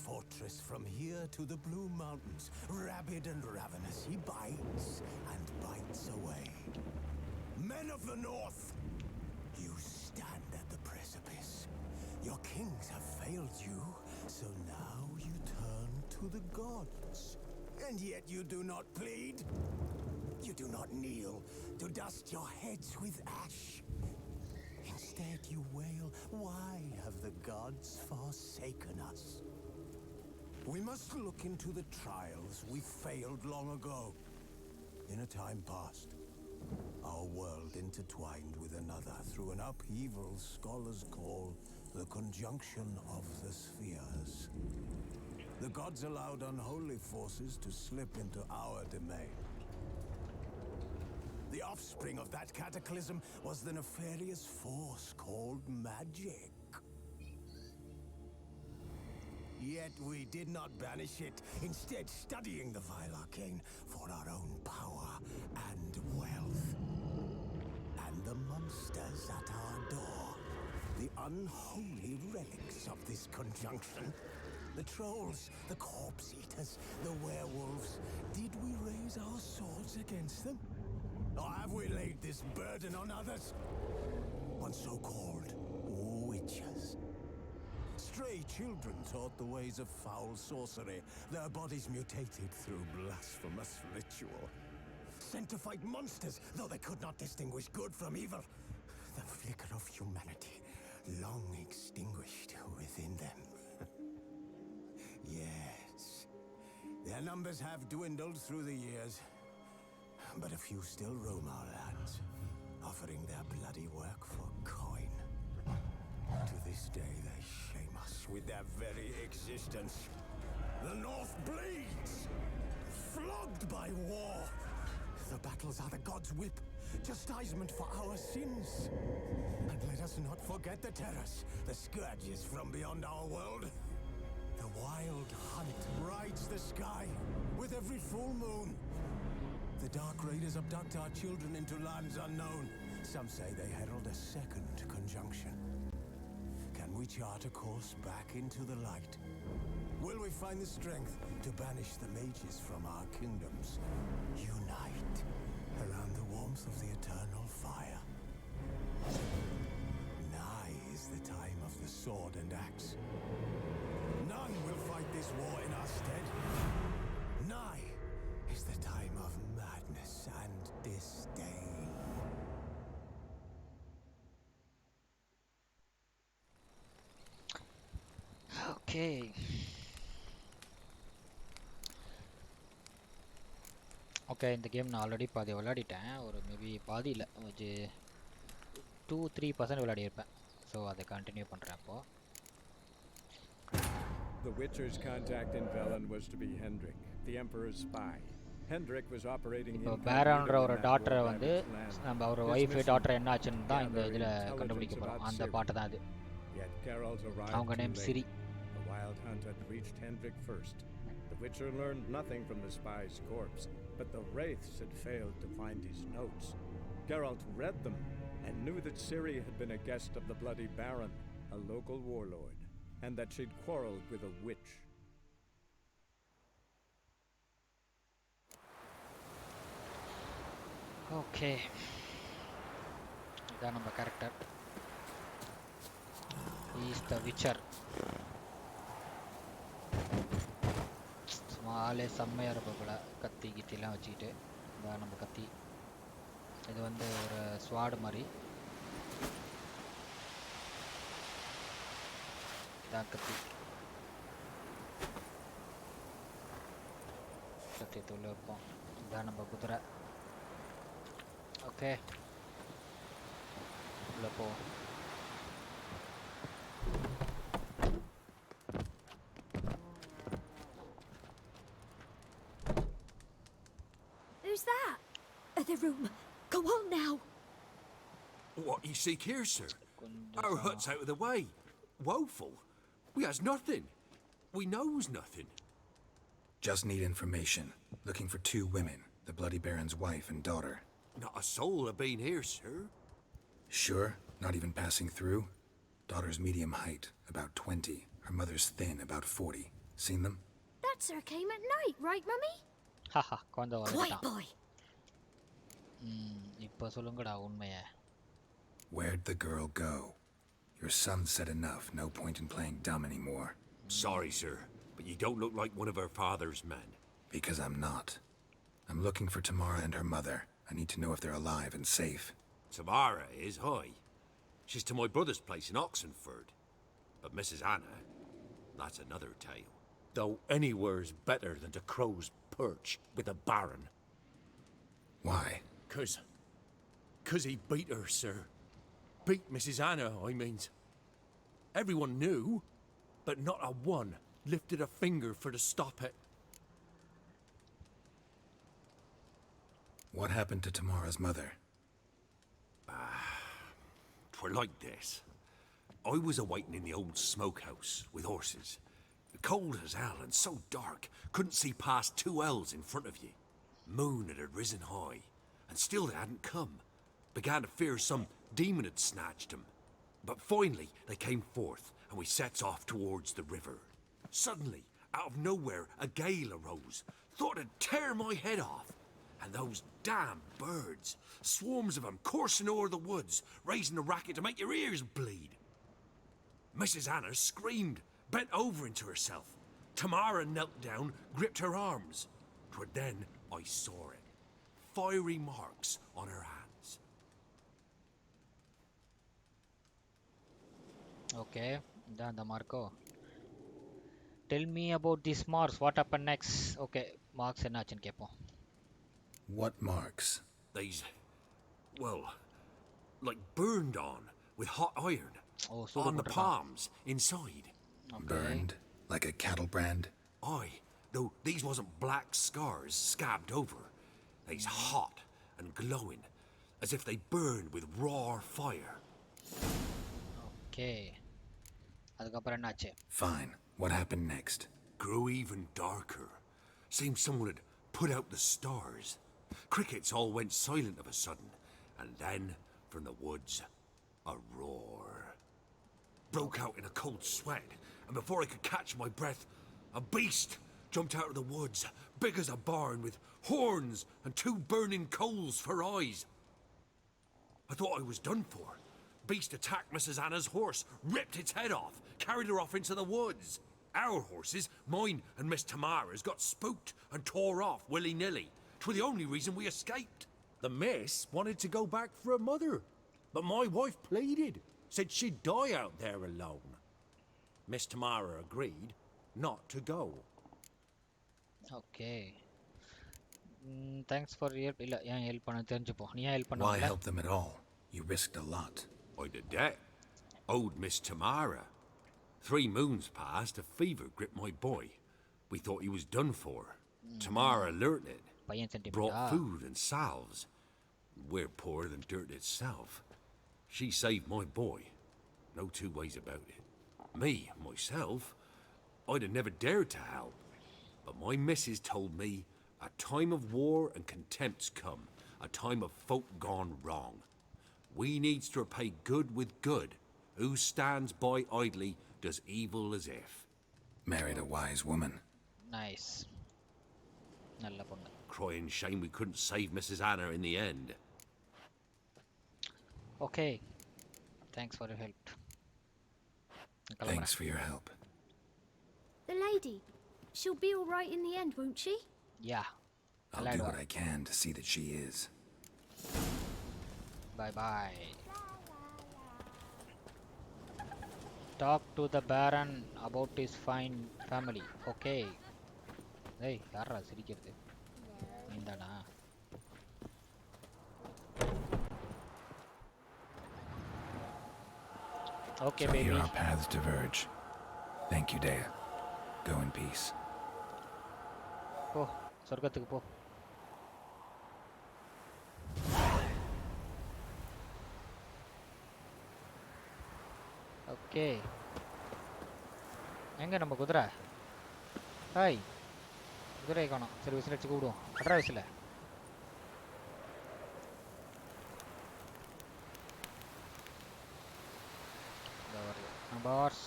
fortress from here to the Blue Mountains. Rabid and ravenous, he bites and bites away. Men of the North, you stand at the precipice. Your kings have failed you, so now you turn to the gods. And yet you do not plead. You do not kneel to dust your heads with ash. Instead you wail, why have the gods forsaken us? We must look into the trials we failed long ago. In a time past, our world intertwined with another through an upheaval scholars call the conjunction of the spheres. The gods allowed unholy forces to slip into our domain. The offspring of that cataclysm was the nefarious force called magic. Yet we did not banish it, instead studying the vile arcane for our own power and wealth. And the monsters at our door, the unholy relics of this conjunction. The trolls, the corpse eaters, the werewolves. Did we raise our swords against them? Or have we laid this burden on others? On so-called witches. Stray children taught the ways of foul sorcery, their bodies mutated through blasphemous ritual. Sent to fight monsters, though they could not distinguish good from evil. The flicker of humanity, long extinguished within them. Yes, their numbers have dwindled through the years, but a few still roam our lands, offering their bloody work for coin. To this day, they shame us with their very existence. The North bleeds, flogged by war. The battles are the gods' whip, chastisement for our sins. And let us not forget the terrors, the scourges from beyond our world. The wild hunt rides the sky with every full moon. The Dark Raiders abduct our children into lands unknown. Some say they herald a second conjunction. Can we chart a course back into the light? Will we find the strength to banish the mages from our kingdoms? Unite around the warmth of the eternal fire. Nigh is the time of the sword and axe. None will fight this war in our stead. Nigh is the time of madness and disdain. Okay. Okay இந்த game நான் already பாதி விளையாடிட்டேன் ஒரு maybe பாதி இல்லை ஒரு 2-3% விளையாடியிருப்பேன் so அதை continue பண்ணுறேன் அப்போது. The Witcher's contact in Velen was to be Hendrik, the Emperor's spy. Hendrik was operating இப்போ பேரன்ற ஒரு டாக்டரை வந்து நம்ம அவர் ஒய்ஃபு டாக்டர் என்ன ஆச்சுன்னு தான் இந்த இதில் கண்டுபிடிக்க போகிறோம். அந்த பாட்டு தான் அது. அவங்க name Siri. The wild hunt had reached Hendrik first. The Witcher learned nothing from the spy's corpse, but the wraiths had failed to find his notes. Geralt read them and knew that Ciri had been a guest of the Bloody Baron, a local warlord, and that she'd quarreled with a witch. Okay இதான் நம்ம character. Is the Witcher. சும்மா ஆளே செம்மையாக இருப்போம் போல் கத்தி கித்திலாம் வச்சுக்கிட்டு. இதான் நம்ம கத்தி. இது வந்து ஒரு ஸ்வாடு மாதிரி. இதான் கத்தி. கத்தி தூள் வைப்போம். இதான் நம்ம குதிரை. ஓகே உள்ள போ. Who's that? The room. Go on now. What you seek here, sir? Our hut's out of the way. Woeful. We has nothing. We knows nothing. Just need information. Looking for 2 women, the Bloody Baron's wife and daughter. Not a soul have been here, sir. Sure? Not even passing through? Daughter's medium height, about 20. Her mother's thin, about 40. Seen them? That sir came at night, right, Mummy? Haha குழந்தை Quiet, வளர்ந்துட்டான். boy. இப்போ சொல்லுங்கடா உண்மையை. Where'd the girl go? Your son said enough. No point in playing dumb anymore. Sorry, sir, but you don't look like one of her father's men. Because I'm not. I'm looking for Tamara and her mother. I need to know if they're alive and safe. Tamara is, hi. She's to my brother's place in Oxenford. But Mrs. Anna, that's another tale. Though anywhere's better than to Crow's Perch with a baron. Why? 'Cause he beat her, sir. Beat Mrs. Anna, I means. Everyone knew, but not a one lifted a finger for to stop it. What happened to Tamara's mother? 'Twere like this. I was a-waiting in the old smokehouse with horses. Cold as hell and so dark, couldn't see past 2 ells in front of you. Moon had risen high, and still they hadn't come. Began to fear some demon had snatched them. But finally they came forth, and we sets off towards the river. Suddenly, out of nowhere, a gale arose. Thought it'd tear my head off. And those damn birds, swarms of them coursing o'er the woods, raising a racket to make your ears bleed. Mrs. Anna screamed, bent over into herself. Tamara knelt down, gripped her arms. 'Twere then I saw it. Fiery marks on her hands. Okay, இதான் the marko. Tell me about these marks. What happened next? Okay, marks என்னாச்சுன்னு கேட்போம். What marks? These, well, like burned on with hot iron. Oh, on the palms, inside. Okay. Burned? Like a cattle brand? Aye, though these wasn't black scars scabbed over. They's hot and glowing, as if they burned with raw fire. Okay. அதுக்கப்புறம் என்னாச்சு? Fine. What happened next? Grew even darker. Seemed someone had put out the stars. Crickets all went silent of a sudden, and then, from the woods, a roar. Broke out in a cold sweat, and before I could catch my breath, a beast jumped out of the woods, big as a barn, with horns and 2 burning coals for eyes. I thought I was done for. Beast attacked Mrs. Anna's horse, ripped its head off, carried her off into the woods. Our horses, mine and Miss Tamara's, got spooked and tore off willy-nilly. 'Twere the only reason we escaped. The miss wanted to go back for her mother, but my wife pleaded, said she'd die out there alone. Miss Tamara agreed not to go. Okay. Thanks for help. இல்ல ஏன் help பண்ண தெரிஞ்சுப்போம். நீ ஏன் help Why பண்ணல? help them at all? You risked a lot. I did that. Owed Miss Tamara. 3 moons passed, a fever gripped my boy. We thought he was done for. Tamara learnt it. பையன் sentiment Brought ஆ? food and salves. We're poorer than dirt itself. She saved my boy. No 2 ways about it. Me, myself, I'd have never dared to help. But my missus told me a time of war and contempt's come. A time of folk gone wrong. We needs to repay good with good. Who stands by idly does evil as if. Married a wise woman. Nice. நல்ல பொண்ணு. Crying shame we couldn't save Mrs. Anna in the end. Okay. Thanks for your help. Thanks for your help. The lady. She'll be all right in the end, won't she? Yeah. I'll do what I can to see that she is. Bye bye. Talk to the Baron about his fine family. Okay. Hey, யாரா சிரிக்கிறது? நீதானா? Okay, So baby. here our paths diverge. Thank you, Dea. Go in peace. போ சொர்க்கத்துக்கு போ. Okay எங்க நம்ம குதிரை? Hi, குதிரையை காணோம். சரி விசில் அடிச்சு கூப்பிடுவோம். அட்ரா விசில. பாஸ்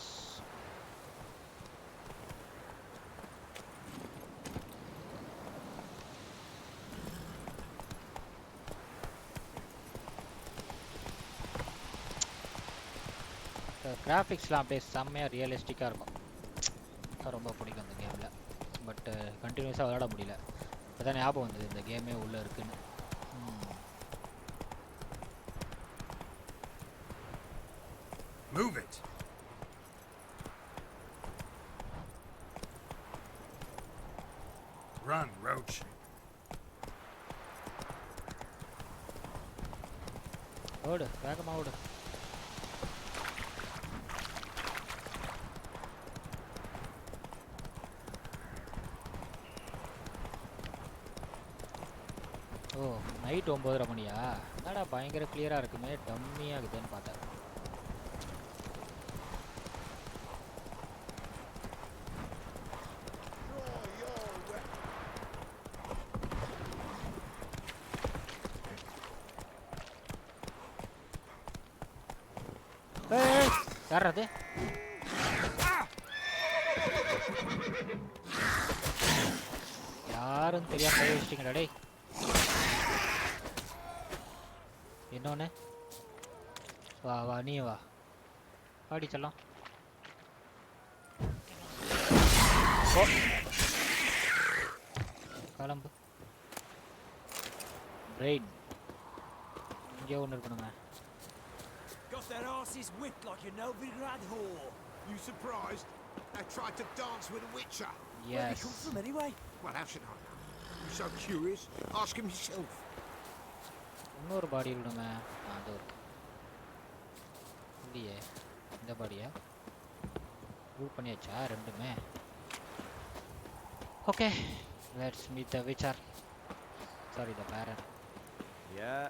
கிராஃபிக்ஸ்லாம் அப்படியே செம்மையாக ரியலிஸ்டிக்காக இருக்கும். ரொம்ப பிடிக்கும் இந்த கேமில். பட் கண்டினியூஸாக விளையாட முடியல. அதான் ஞாபகம் வந்தது இந்த கேமே உள்ளே இருக்குன்னு. Move it. Run, Roach. ஓடு, வேகமாக ஓடு. ஓ, நைட் 9:30 மணியா? என்னடா பயங்கர கிளியராக இருக்குமே, டம்மியாக இருக்குதுன்னு பார்த்தேன். யார் அது? யாரும் தெரியாம கை வச்சிட்டீங்கடா டேய். இன்னொன்னு வா வா, நீ வா, ஆடி செல்லாம். கிளம்பு. பிரெயின் இங்கே ஒன்று இருக்கணுங்க. Got their asses whipped like a Novigrad whore. You surprised? I tried to dance with a witcher. Where Yes. you come from anyway? Well, how should I know? You're so curious. Ask him yourself. இன்னொரு பாடி இருக்கணுங்க. அது ஒரு இல்லையே, இந்த பாடியா rule பண்ணியாச்சா ரெண்டுமே? Okay, let's meet the witcher. Sorry, the baron. Yeah.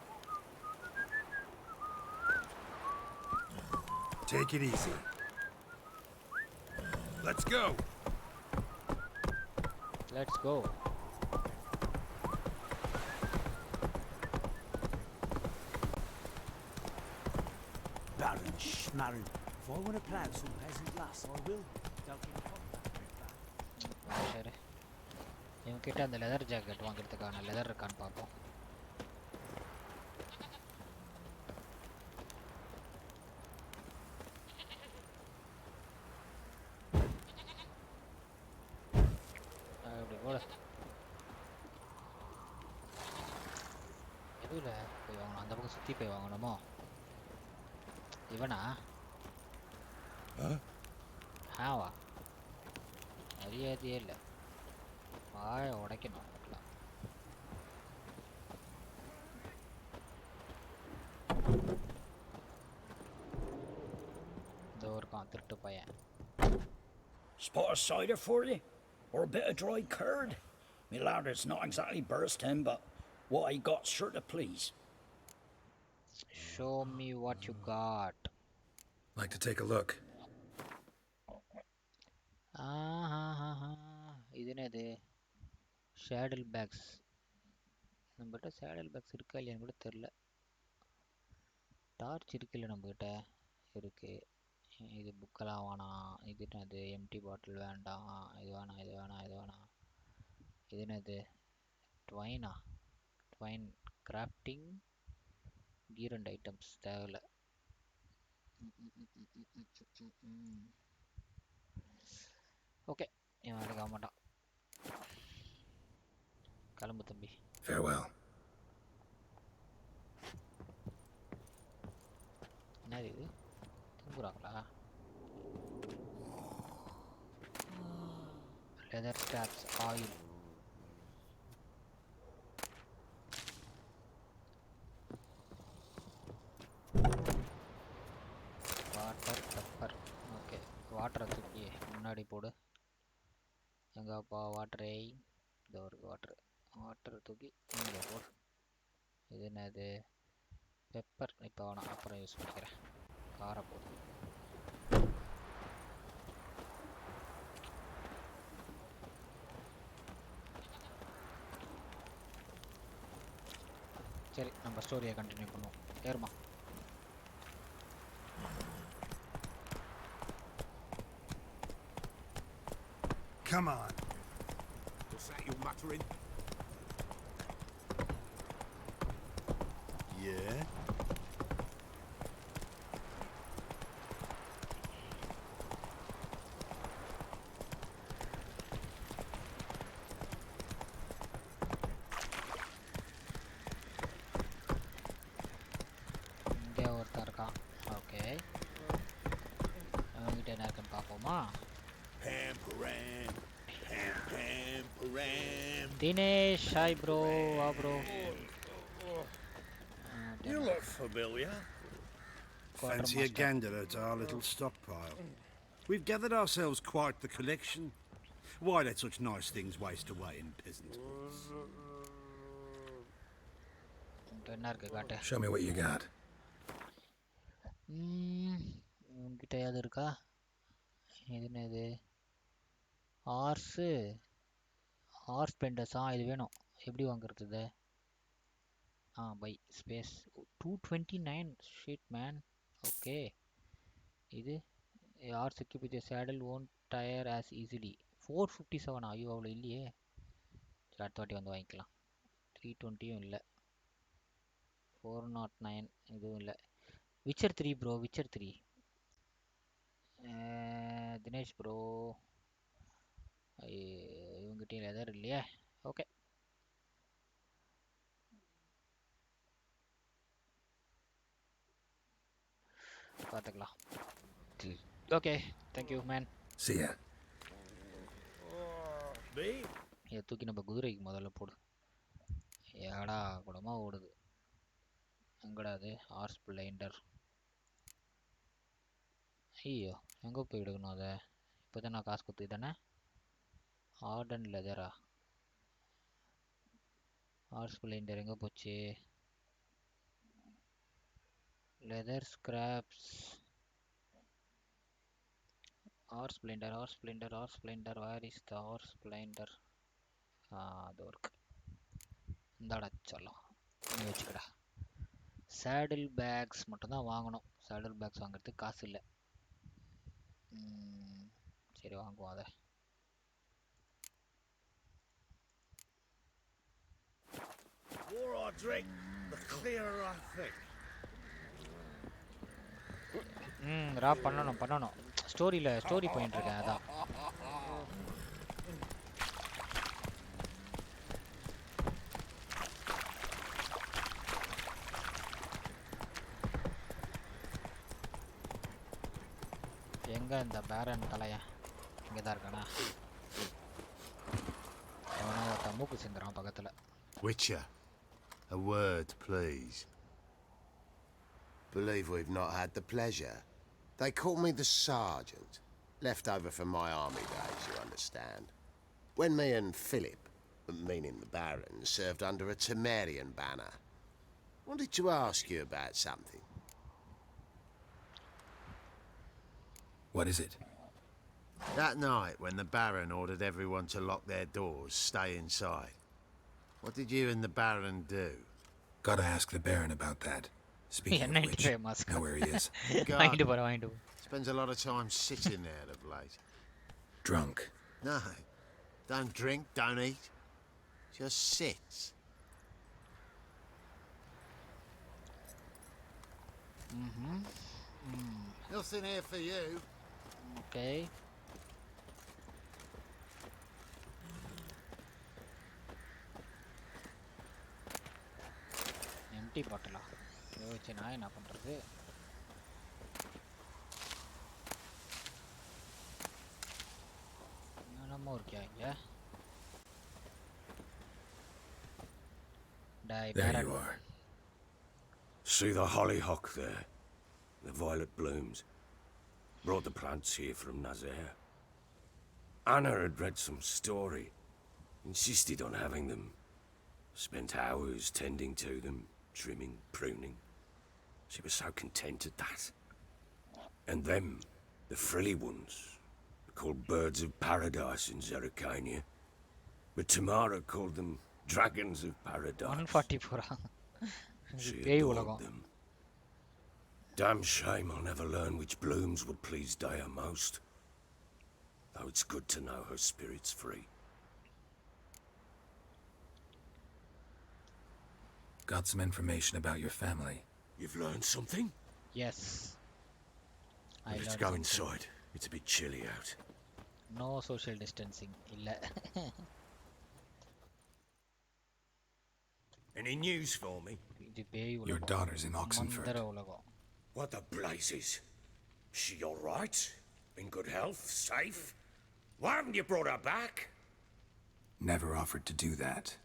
Take it easy. Let's go. Let's go. Baron Schmarren. If I want to plough some peasant lass, I will. Don't give a fuck. சரி, இவன்கிட்ட அந்த leather jacket வாங்குறதுக்கான leather இருக்கான்னு பார்ப்போம். எதுல போய் வாங்கணும்? அந்த பக்கம் சுற்றி போய் வாங்கணுமோ? இவனா? ஆவா, மரியாதையே இல்லை. வாயை உடைக்கணும். இந்த ஒருக்கான் திருட்டு பையன். Spot of cider for you? Or a bit of dry curd? Me ladder's not exactly bursting, but what I got's sure to please. Show me what you got. Like to take a look. இது என்னது? ஷேடல் packs. நம்மகிட்ட ஷேடல் packs இருக்கா இல்லையான்னு கூட தெரில. Torch இருக்குல்ல நம்மகிட்ட? இருக்கு. இது புக்கெல்லாம் வேணாம். இது என்னது? எம்டி பாட்டில் வேண்டாம். இது வேணாம், இது வேணாம், இது வேணாம். இது என்னது? ட்வைனா? Twine crafting gear and items தேவையில்ல. ஓகே, இவன் எடுக்க மாட்டான். கிளம்பு தம்பி. Farewell. என்னது இது? தூங்குறாங்களா? Leather straps, oil. Water pepper. Okay, வாட்டரை தூக்கி முன்னாடி போடு. எங்கப்பா வாட்டரை? இந்த ஒரு வாட்டரை தூக்கி இங்கே போடு. இது என்னது? பெப்பர். இப்போ வேணாம், அப்புறம் யூஸ் பண்ணிக்கிறேன். காரம் போடு. சரி, நம்ம ஸ்டோரியை கண்டினியூ பண்ணுவோம். ஏறுமா. Come on. What's that you're muttering? Yeah? Dinesh, hi bro, wow bro. You look familiar. Fancy a Quartermaster. gander at our little stockpile. We've gathered ourselves quite the collection. Why let such nice things waste away in peasant huts? என்ன இருக்கு காட்டு. Show me what you got. உங்ககிட்ட ஏதாவது இருக்கா? இது என்னது? Horse horse பெண்டஸா? இது வேணும். எப்படி வாங்குறது இது? By space 229 sheet man. Okay. இது horse equip with saddle won't tire as easily. 457. ஐயோ அவ்வளோ இல்லையே. சரி அடுத்த வாட்டி வந்து வாங்கிக்கலாம். 320யும் இல்லை. 409 இதுவும் இல்லை. Witcher 3 bro, Witcher 3. Dinesh bro, இவங்ககிட்ட லெதர் இல்லையே. ஓகே பார்த்துக்கலாம். Okay thank you man. See ya. Me? இதை தூக்கி நம்ம குதிரைக்கு முதல்ல போடு. ஏடா கூடமா ஓடுது. எங்கடா அது ஹார்ஸ் பிளைண்டர்? ஐயோ எங்கே போய் எடுக்கணும் அதை? இப்போ தான் நான் காசு கொடுத்து தானே. ஆர்டன் லெதரா? ஹார்ஸ் பிளைண்டர் எங்கே போச்சு? Leather scraps. Horse blinder, horse blinder, horse blinder. Where is the horse blinder? அது ஒர்க். இந்தாடா சொல்லலாம், நீ வச்சுக்கடா. சேடில் பேக்ஸ் மட்டும்தான் வாங்கணும். சேடில் பேக்ஸ் வாங்குறதுக்கு காசு இல்லை. சரி வாங்குவோம் அதை. The more I drink, the clearer I think. Wrap பண்ணணும். ஸ்டோரி போயிட்டு இருக்கேன் அதான். எங்க இந்த பேரன் தலையன்? இங்கே தான் இருக்கானா? அவனை ஒருத்த மூக்கு சிந்துறான் பக்கத்தில். Witcher, a word, please. Believe we've not had the pleasure. They call me the Sergeant. Left over from my army days, you understand. When me and Philip, meaning the Baron, served under a Temerian banner. Wanted to ask you about something. What is it? That night when the Baron ordered everyone to lock their doors, stay inside. What did you and the Baron do? Gotta ask the Baron about that. Speaking of which, know where he is. வாங்கிட்டு போகிறேன். Spends a lot of time sitting there of late. Drunk. No, don't drink, don't eat. Just sits. Nothing here for you. Okay. Empty பாட்டிலா? யோசிச்சு நான் என்ன பண்ணுறது? என்னமோ இருக்கியா இங்கே? There you are. See the hollyhock there? The violet blooms. Brought the plants here from Nazaire. Anna had read some story. Insisted on having them. Spent hours tending to them, trimming, pruning. She was so content at that. And them, the frilly ones, are called birds of paradise in Zerrikania. But Tamara called them dragons of paradise. 144. She பேய் adored உலகம். them. Damn shame I'll never learn which blooms would please Dea most. Though it's good to know her spirit's free. Got some information about your family. You've learned something? Yes. Let's go inside. It's a bit chilly out. No social distancing. இல்லை. Any news for me? இது பேய் Your உலகம். daughter's in Oxenford. மந்திர உலகம். What the blazes? She all right? In good health? Safe? Why haven't you brought her back? Never offered to do that.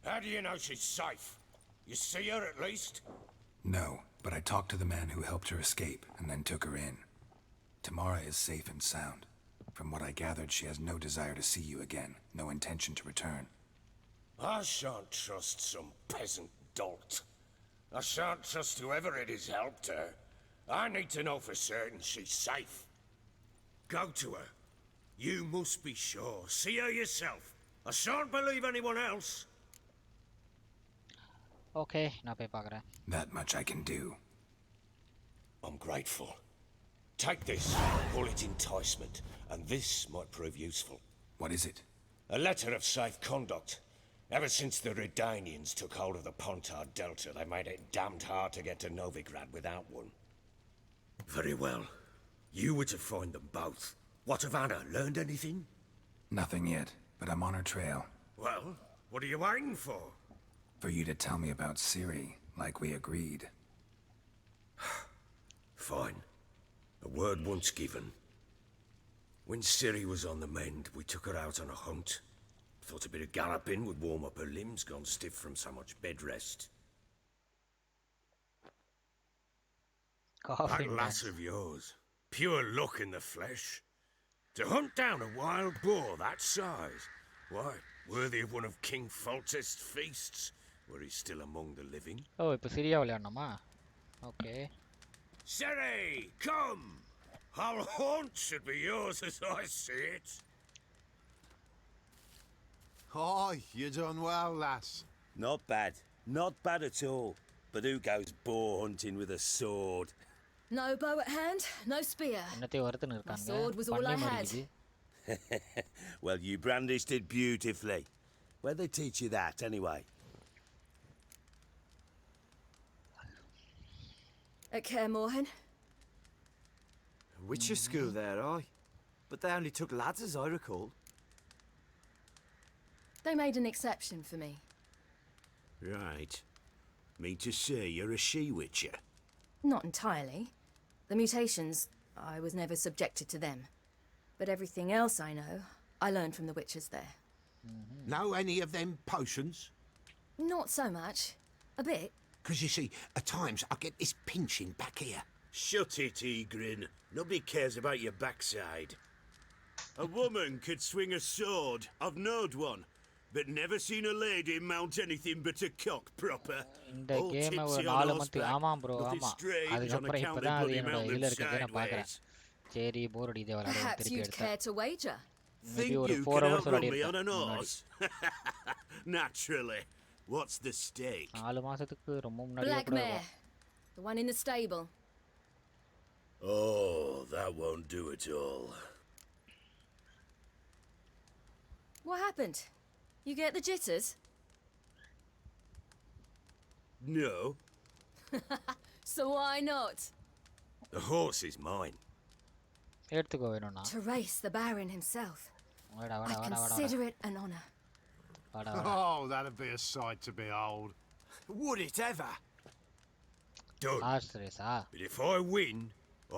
How do you know she's safe? You see her at least? No, but I talked to the man who helped her escape and then took her in. Tamara is safe and sound. From what I gathered, she has no desire to see you again, no intention to return. I shan't trust some peasant dolt. I shan't trust whoever it is helped her. I need to know for certain she's safe. Go to her. You must be sure. See her yourself. I shan't believe anyone else. Okay, நான் போய் பார்க்குறேன். That much I can do. I'm grateful. Take this, call it enticement, and this might prove useful. What is it? A letter of safe conduct. Ever since the Redanians took hold of the Pontar Delta, they made it damned hard to get to Novigrad without one. Very well. You were to find them both. What of Anna? Learned anything? Nothing yet, but I'm on her trail. Well, what are you waiting for? For you to tell me about Ciri, like we agreed. Fine. A word once given. When Ciri was on the mend, we took her out on a hunt. Thought a bit of galloping would warm up her limbs, gone stiff from so much bed rest. That lass of yours, pure luck in the flesh. To hunt down a wild boar that size, why, worthy of one of King Foltest's feasts, were he still among the living. ஓ இப்போ சிரியா விளையாடணுமா? Okay. Ciri, come! Our haunt should be yours as I see it. Aye, you done well, lass. Not bad. Not bad at all. But who goes boar hunting with a sword? No bow at hand, no spear. என்னத்தையும் வறுத்துன்னு இருக்காங்க. sword was all I பண்ணி had. மறிக்குது. Well, you brandished it beautifully. Where'd they teach you that, anyway? At Kaer Morhen. Witcher school there, aye. But they only took lads, as I recall. They made an exception for me. Right. Mean to say you're a she-witcher? Not entirely. The mutations, I was never subjected to them. But everything else I know, I learned from the witches there. Know any of them potions? Not so much. A bit. 'Cause you see, at times I get this pinching back here. Shut it, Egrin. Nobody cares about your backside. A woman could swing a sword. I've knowed one. But never seen a lady mount anything but a cock proper. இந்த All கேமை ஒரு tipsy on 4 month horseback. ஆமாம் bro Nothing ஆமாம். strange on அதுக்கப்புறம் account இப்போதான் they அது bloody என்னோட mount இதில் them இருக்கிறத நான் பார்க்குறேன். sideways. சரி போர் அடிக்குது விளையாட Perhaps திருப்பி you'd எடுத்தேன். care to wager. Maybe Think ஒரு you 4 can hours outrun me விளையாடி on an இருக்கேன். horse? Naturally. What's the stake? 4 மாசத்துக்கு ரொம்ப முன்னாடியே Black கூட mare. The one in the stable. Oh, that won't do it all. What happened? You get the jitters? No. So why not? The horse is mine. எடுத்துக்கோ வேணும்னா. To race the Baron himself. வாடா I வாடா வாடா வாடா. consider it an honor. வாடா வாடா. Oh, that'd be a sight to behold. Would it ever? Done. Horse ரேஸா? But if I win,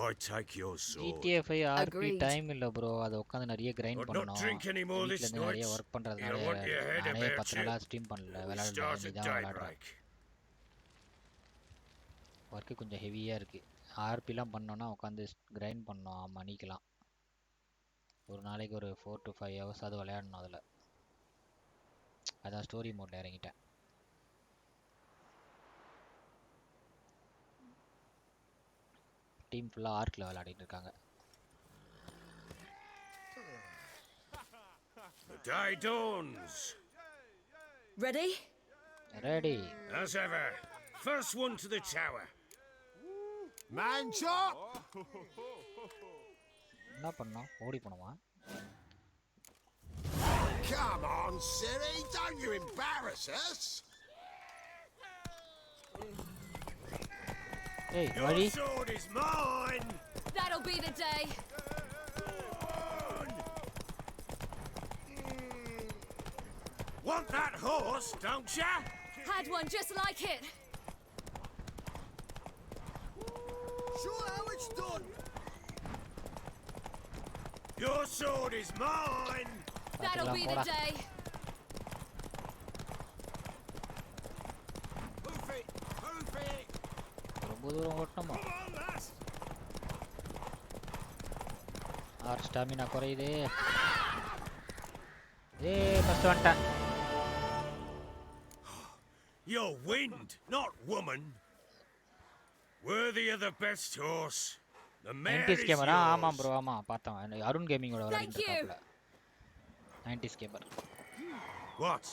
I take your sword. GTA 5 RP Agreed. Time இல்ல bro. அதை உட்காந்து நிறைய கிரைண்ட் But not பண்ணணும். drink any more this வீட்ல இருந்து நிறைய night. Work பண்றதுனால You want your head நானே about 10 you? நாளா ஸ்ட்ரீம் பண்ணல. We விளையாடல. start at இதான் விளையாடுறேன். daybreak. ஒர்க்கு கொஞ்சம் ஹெவியாக இருக்குது. ஆர்பிலாம் பண்ணோன்னா உட்காந்து கிரைண்ட் பண்ணோம் மணிக்கெலாம். ஒரு நாளைக்கு ஒரு 4 to 5 hours அது விளையாடணும். அதில் அதான் ஸ்டோரி மோடில் இறங்கிட்டேன். டீம் ஃபுல்லாக ஆர்க்கில் விளையாடிட்டு இருக்காங்க. The day dawns. Ready? Ready. As ever. First one to the tower. Man chop! என்ன பண்ணோம்? ஓடி போனோமா? Come on, Ciri, don't you embarrass us! ஏய் Your வழி. sword is mine. That'll be the day. Want that horse, don't ya? Had one just like it. Sure how it's done! Your sword is mine. That'll be the போடா. day. ரொம்ப தூரம் ஓட்டணுமா? R stamina குறையுது. First வந்துட்டேன். You're wind, not woman. Worthy of the best horse. The mare 90s is camera. ஆமா yours. Bro, ஆமா பார்த்தேன். அருண் கேமிங்கோட விளையாடிட்டு இருக்காப்ல. 90s gamer. What?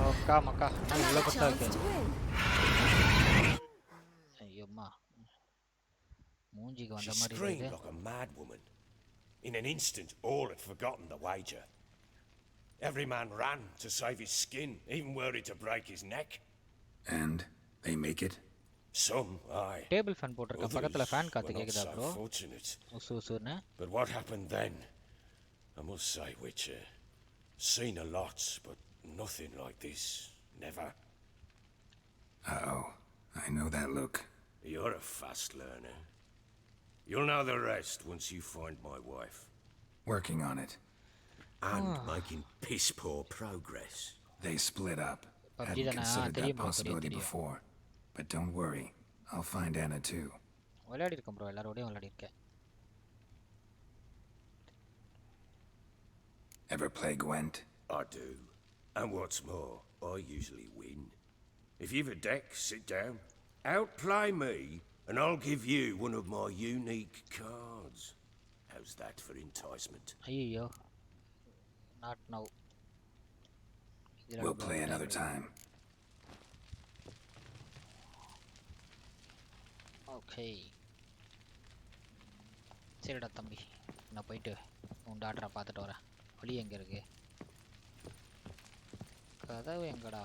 மக்கா மக்கா இவ்வளோ பத்தா இருக்கு. ஐயோம்மா மூஞ்சிக்கு She வந்த மாதிரி screamed இருக்கு. like a mad woman. In an instant, all had forgotten the wager. Every man ran to save his skin, even worried to break his neck. And they make it? Some, aye. Table fan போட்டிருக்கேன். பக்கத்துல fan காத்து were not கேக்குதா so bro? fortunate. உசுன்னு. But what happened then? I must say, Witcher, seen a lot, but nothing like this. Never. Uh-oh. I know that look. You're a fast learner. You'll know the rest once you find my wife. Working on it. And making piss-poor progress. They split up. PUBG Hadn't தானே? considered தெரியும் that bro, possibility தெரியும். before. But don't worry. I'll find Anna too. விளையாடி இருக்கேன் bro, எல்லாரோடையும் விளையாடி இருக்கேன். Ever play Gwent? I do. And what's more, I usually win. If you've a deck, sit down. Outplay me, and I'll give you one of my unique cards. How's that for enticement? ஐயோ not now. We'll play another time. Okay சரிடா தம்பி, நான் போயிட்டு உன் டாக்டரை பார்த்துட்டு வரேன். வழி எங்கே இருக்கு? கதவு எங்கடா?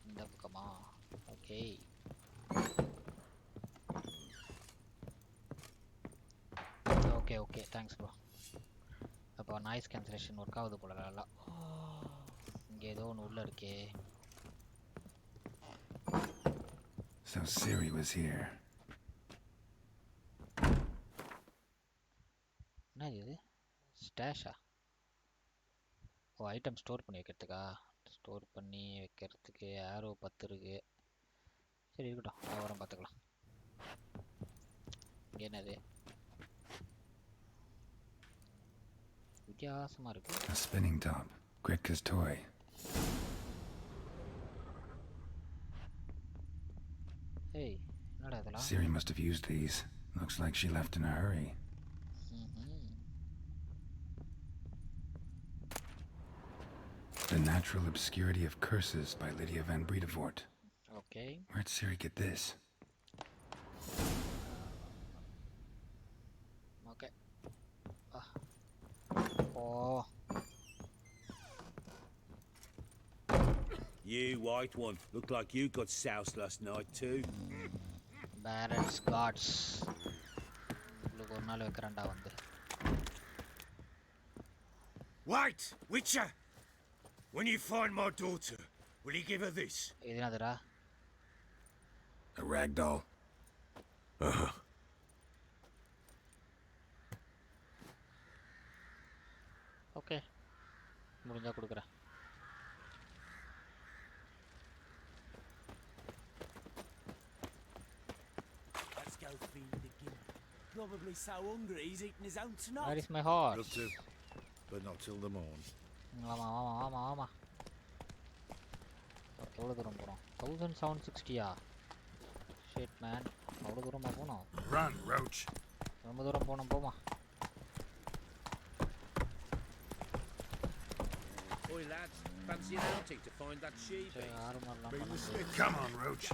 இந்த பக்கமா? Okay okay okay thanks bro. அப்போ நாய்ஸ் கேன்சலேஷன் ஒர்க் ஆகுது போல நல்லா. இங்கே ஏதோ ஒன்று உள்ள இருக்கே. So Siri was here. என்ன இது? ஸ்டேஷா? ஓ ஐட்டம் ஸ்டோர் பண்ணி வைக்கிறதுக்கா? ஸ்டோர் பண்ணி வைக்கிறதுக்கு ஆரோ 10 இருக்கு. சரி இருக்கட்டும், அப்புறம் பார்த்துக்கலாம். என்னது வித்தியாசமாக இருக்கு. A spinning top. Gritka's toy. Hey, என்னடா இதெல்லாம்? Siri must have used these. Looks like she left in a hurry. The Natural Obscurity of Curses by Lydia van Bredevoort. Okay. Where'd Siri get this? Okay. Oh. You white one, look like you got soused last night too. Barrett's Gods. உங்களுக்கு ஒரு நாள் வைக்கிறேன்டா வந்து. Wait, Witcher! When you find my daughter, will you give her this? இது என்னதுடா? A rag doll. Uh-huh. Okay முடிஞ்சா கொடுக்குறேன். Let's go feed the gimp. Probably so hungry he's eating his own snot. Where is my horse? Love to, but not till the morn. ஆமாம் ஆமாம் ஆமாம் ஆமாம். எவ்வளோ தூரம் போகிறோம்? 1760யா? ஷிட் மேன், அவ்வளோ தூரமாக போனோம். Run, Roach. ரொம்ப தூரம் போனோம், போமா. Oi lads, fancy an outing to find that sheep? ஆறுமாரெலாம் பண்ண முடியும். Come on, Roach.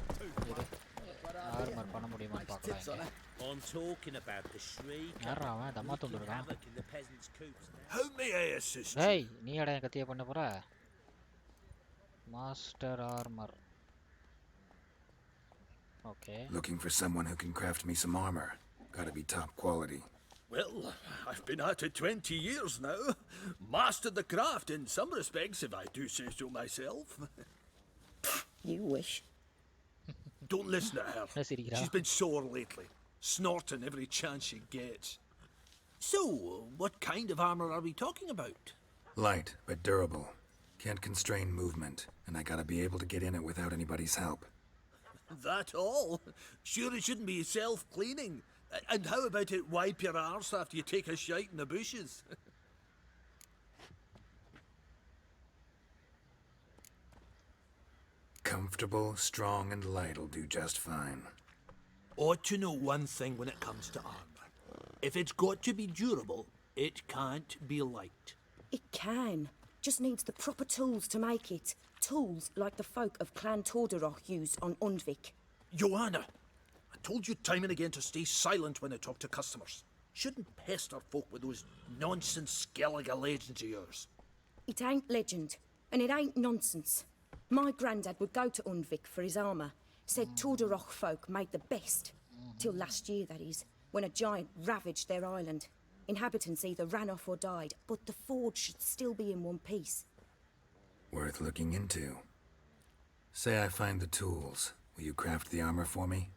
ஆறுமார் பண்ண முடியுமான்னு பார்க்கலாம். I'm talking about the shriek. யாரா அவன்? தம்மா துண்டு இருக்கான். Havoc in the peasants' coops. Who may I assist? ஏய் நீ அட என் கத்தியை பண்ண போற? Master armour. Okay. Looking for someone who can craft me some armor. Gotta be top quality. Well, I've been at it 20 years now. Mastered the craft in some respects, if I do say so myself. You wish. Don't listen to her. She's been sore lately, snorting every chance she gets. So, what kind of armor are we talking about? Light, but durable. Can't constrain movement, and I gotta be able to get in it without anybody's help. That all? Sure it shouldn't be self-cleaning. And how about it wipe your arse after you take a shite in the bushes? Comfortable, strong, and light'll do just fine. Ought to know one thing when it comes to armor. If it's got to be durable, it can't be light. It can. Just needs the proper tools to make it. Tools like the folk of Clan Torderoch use on Undvik. Joanna, I told you time and again to stay silent when I talk to customers. Shouldn't pester folk with those nonsense Skellige legends of yours. It ain't legend, and it ain't nonsense. My granddad would go to Undvik for his armour. Said Torderoch folk made the best. Till last year, that is, when a giant ravaged their island. Inhabitants either ran off or died, but the forge should still be in one piece. Worth looking into. Say I find the tools. Will you craft the armor for me?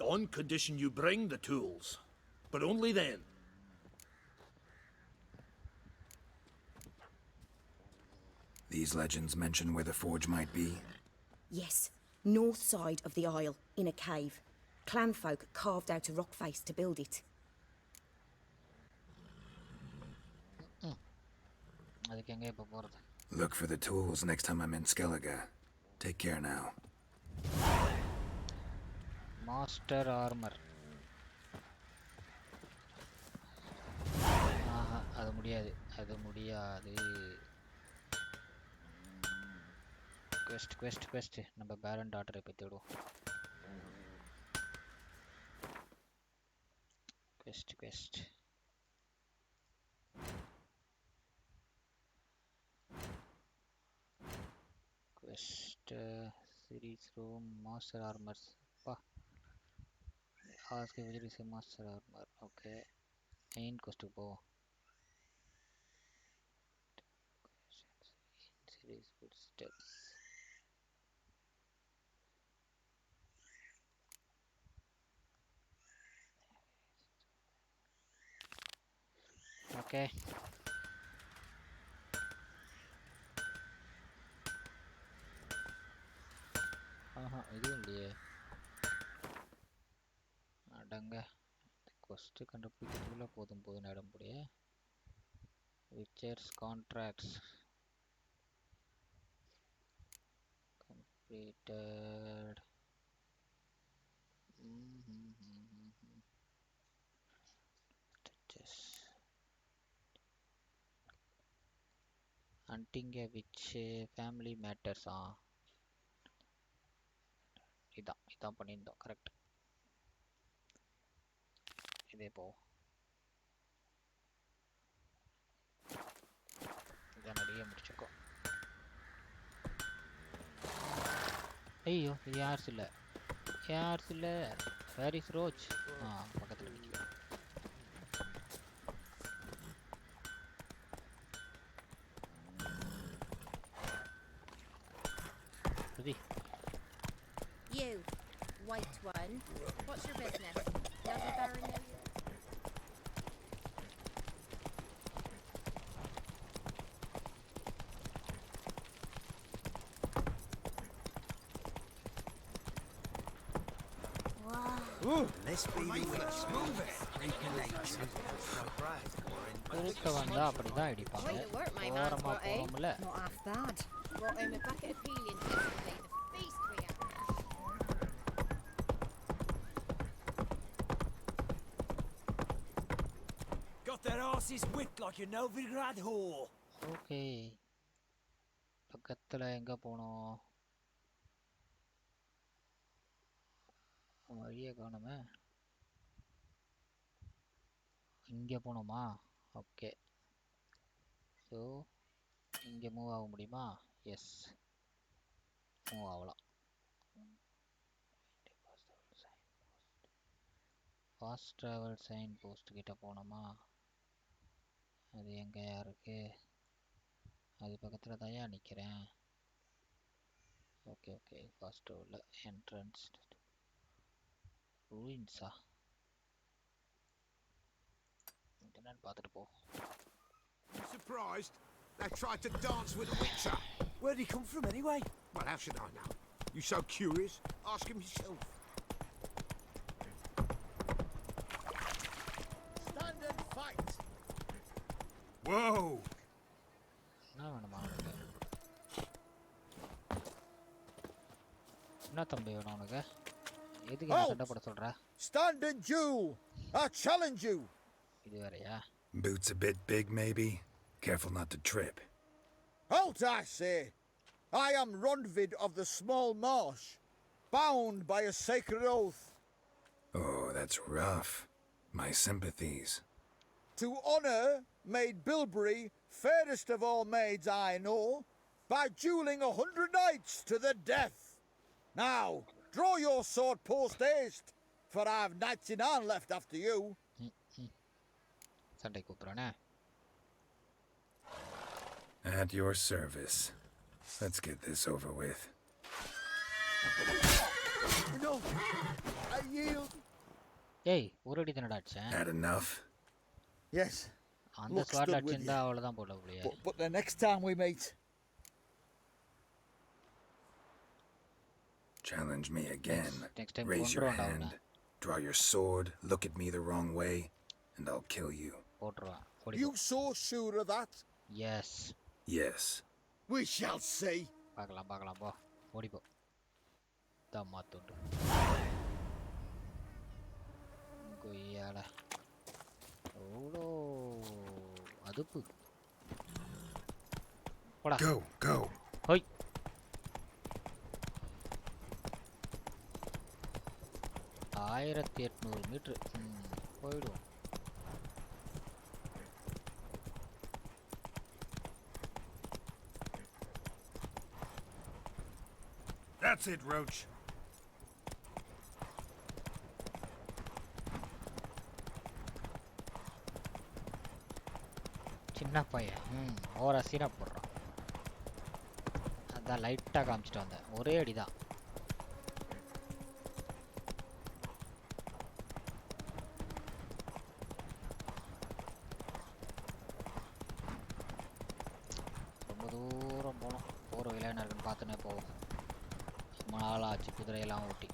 On condition you bring the tools. But only then. These legends mention where the forge might be? Yes, north side of the isle, in a cave. Clanfolk carved out a rock face to build it. Look for the tools next time I'm in Skellige. Take care now. Master armor. அது முடியாது. quest நம்ம பேரன் டாட்டரை போய் தேடுவோம். quest series room master armors. ask if there is a master armor. Okay, main quest போ. series footsteps. Okay. இதுவும் இல்லையே. அடங்க quest கண்டுபிடிக்கிறதுக்குள்ள போதும் இடம் முடிய. Witcher's contracts completed. Hunting a witch family matters. இதான் பண்ணியிருந்தோம். கரெக்ட். இதே போ. இதான் நிறைய முடிச்சிருக்கோம். ஐயோ இது யார்ஸ் இல்லை. Where is Roach? பக்கத்தில் நிற்கிறேன். You, white one. What's your business? Does the Baron know you? Ooh, let's be smooth it. வந்தா அப்படிதான் அடிப்பாங்க. ஓரமா போகணும்ல. Not half bad. Brought him a bucket of helium yesterday. The feast we had. Got their asses whipped like a Novigrad whore. Okay. பக்கத்துல எங்க போனோம்? வழியே காணுமே. இங்கே போகணுமா? ஓகே. ஸோ இங்கே மூவ் ஆக முடியுமா? எஸ், மூவ் ஆகலாம். ஃபாஸ்ட் ட்ராவல் சைன் போஸ்ட் கிட்ட போனோமா? அது எங்கேயா இருக்கு? அது பக்கத்தில் தான் நிற்கிறேன். ஓகே ஃபாஸ்ட் ட்ராவலில் என்ட்ரன்ஸ் ரூயின்ஸா? என்னன்னு பார்த்துட்டு போ. You surprised? They tried to dance with a witcher. Where'd he come from anyway? Well, how should I know? You so curious? Ask him yourself. Stand and fight! Whoa! என்ன வேணுமா உனக்கு? என்ன தம்பி வேணும் உனக்கு? எதுக்கு என்ன சண்டை போட சொல்ற? Stand and duel! I challenge you! இது வேறயா? Boots a bit big, maybe? Careful not to trip. Halt, I say! I am Rondvid of the Small Marsh, bound by a sacred oath. Oh, that's rough. My sympathies. To honour Maid Bilberry, fairest of all maids I know, by duelling 100 knights to the death. Now, draw your sword post haste, for I've 99 left after you. சண்டை கூப்பிடுறானே. At your service. Let's get this over with. No, I yield. ஏய் ஒரு அடி தானடா அடிச்சேன். Had enough? Yes. அந்த ஸ்வாட்ல அடிச்சிருந்தா அவ்வளவுதான் போல புளியே. But the next time we meet. Challenge me again. Next time Raise your கொன்றுவான்டா hand. அவனை. Draw your sword. Look at me the wrong way, and I'll kill you. போட்டுருவான். You so sure of that? Yes. Yes. We shall see. பார்க்கலாம் பார்க்கலாம் போ. ஓடி போ. தம்மா துண்டு. கொய்யால. ஓடோ. அதுப்பு. போடா. Go, go. ஹோய். ஆயிரத்தி 800 மீட்டர். போயிடுவோம். That's it, Roach. சின்ன பையன் ஓவரா சீனா போடுறான். அதான் லைட்டாக காமிச்சிட்டு வந்தேன். ஒரே அடிதான். ரொம்ப தூரம் போகணும். போகிற விளையாட இருக்குன்னு பார்த்துனே போவோம். ரொம்ப நாளாச்சு குதிரையெல்லாம் ஓட்டி.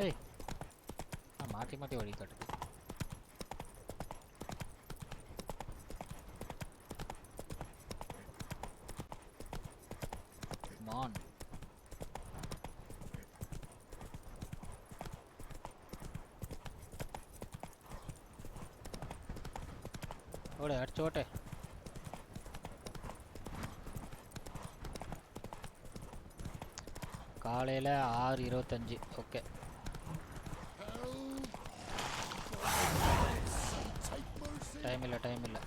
ஏய் மாற்றி மாற்றி வழி காட்டுது. மான் ஓடு அடிச்சு ஓட்டு. காலையில் 6:25. ஓகே டைம் இல்லை டைம் இல்லை.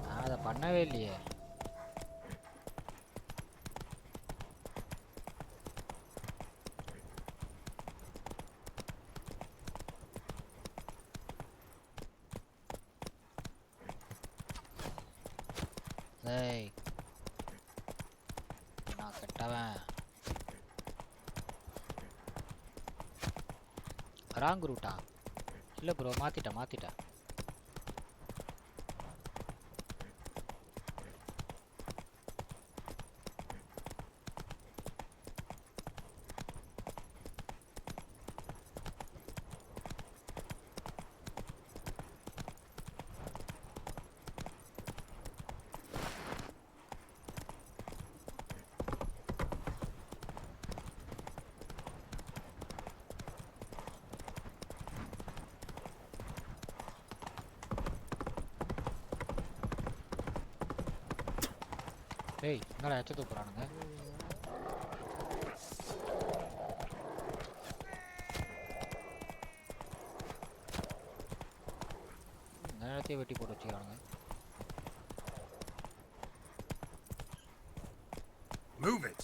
நான் அதை பண்ணவே இல்லையே. ஏய் நான் கெட்டவன். ராங் ரூட்டா? இல்லை ப்ரோ மாற்றிட்டேன். டேய் என்னடா எச்ச தூக்குறானுங்க. நேரத்தையும் வெட்டி போட்டு வச்சுக்கிறானுங்க. Move it.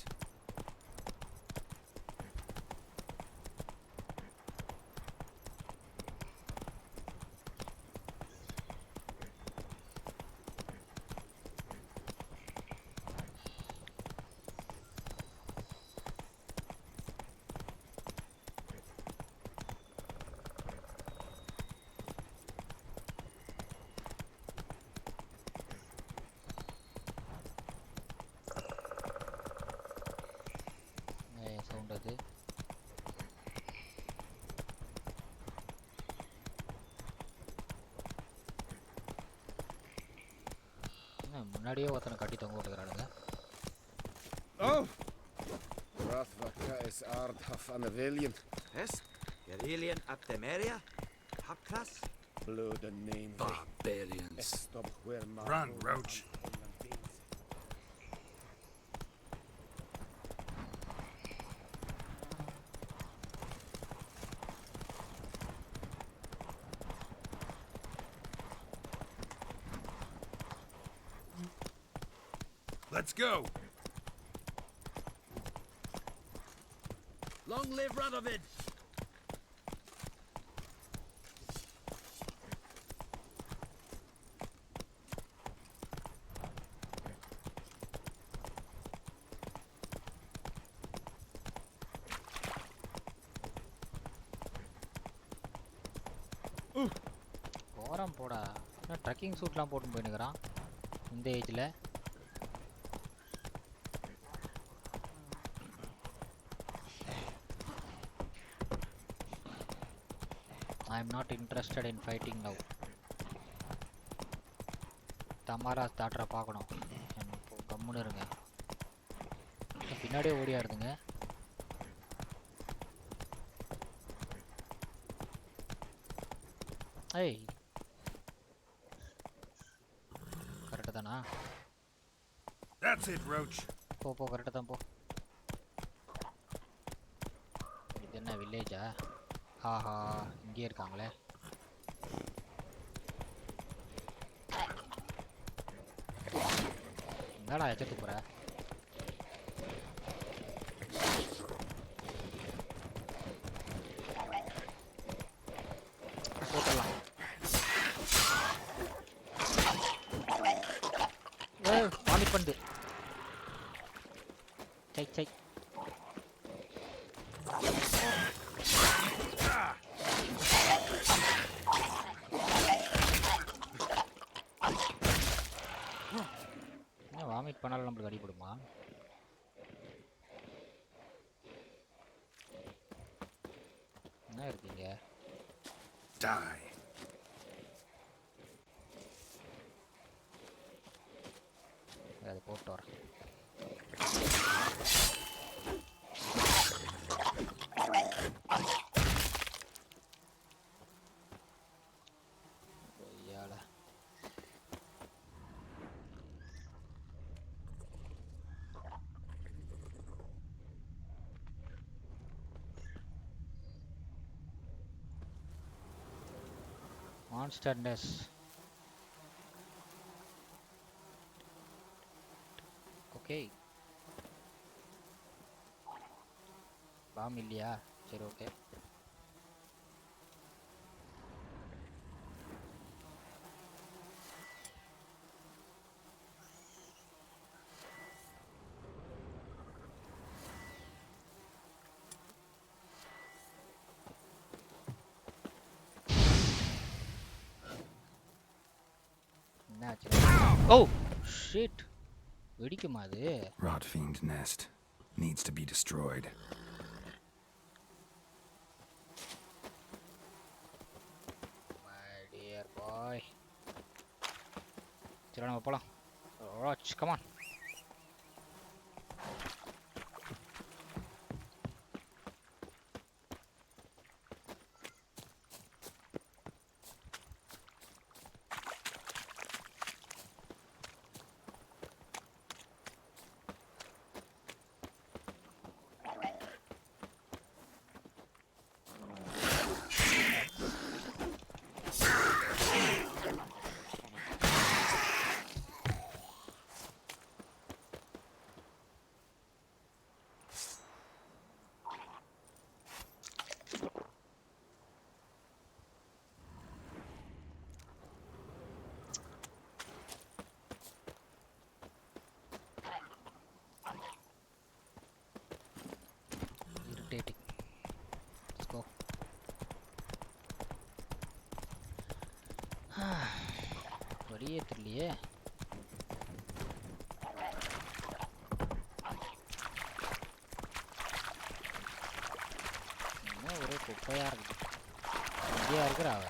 சவுண்ட் அது. முன்னாடியே ஒருத்தனை கட்டி தொங்க விட்டுக்கிறானுங்க. Oh! Rothvaka is Ardhuff an the Villian. Yes? Garelian up the Maria? Hapclass? Blood and name. Barbarians. Stop where my Run, Roach. Let's go. Long live Radovid! போறான் போடா. என்ன ட்ரக்கிங் சூட்லாம் போட்டு போயினுக்கிறான் இந்த ஏஜ்ல. I am not interested in fighting now. தமாரா ஸ்டார்டரை பார்க்கணும். கம்முன்னு இருங்க. பின்னாடியே ஓடியாருதுங்க. ஏய் கரெக்டாக தானா? That's it, Roach. போ போ கரெக்டாக தான் போ. இது என்ன வில்லேஜா? ஆஹா இங்கே இருக்காங்களே. என்னடா எச்சத்து போற? போட்டலாம். வாமிட் பண்ணு. சை சை. வாமிட் பண்ணாலும் நம்மளுக்கு அடிபடுமா? என்ன இருக்கீங்க? Die. அது போட்டு வரேன். Monster nest. Okay. பாம் இல்லையா? சரி ஓகே. Oh shit. வெடிக்குமா அது? Rot fiend nest needs to be destroyed. My dear boy. சரி நம்ம போலாம். Roach, come on. வழியே தெரியலையே. என்ன ஒரே குப்பையா இருக்குது. இங்கேயா இருக்கிறா அவ?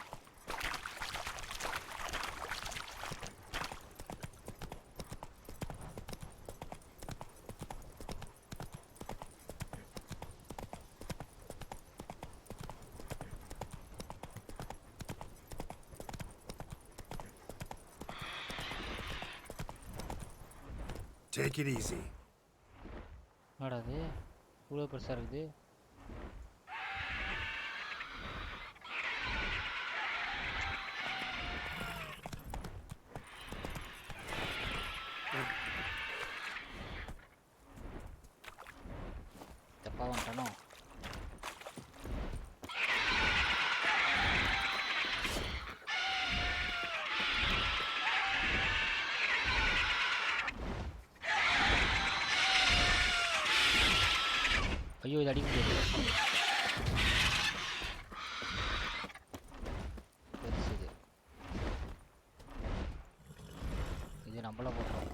Take it easy. என்னடா இது இவ்வளோ பெருசாக இருக்குது. தப்பா வந்துட்டானோ? ஐயோ இது அடிக்க முடியாது. பெருசு இது. இது நம்மள போட்டோம்.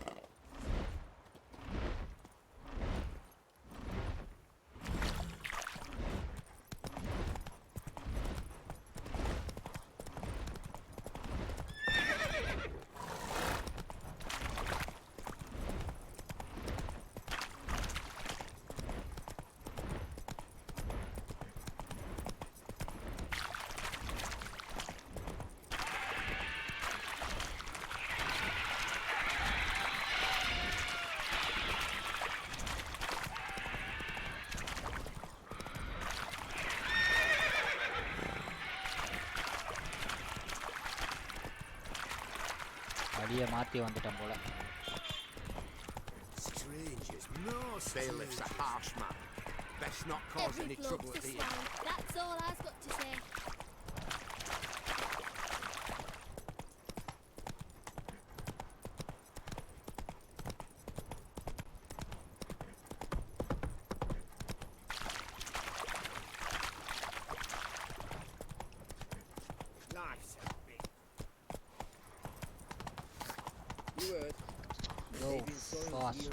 அடியை மாற்றி வந்துட்டோம் போல. Strangers, no bailiff's a harsh man. Best not cause any trouble at the inn. That's all I've got to say. Nice. You heard. Go fast.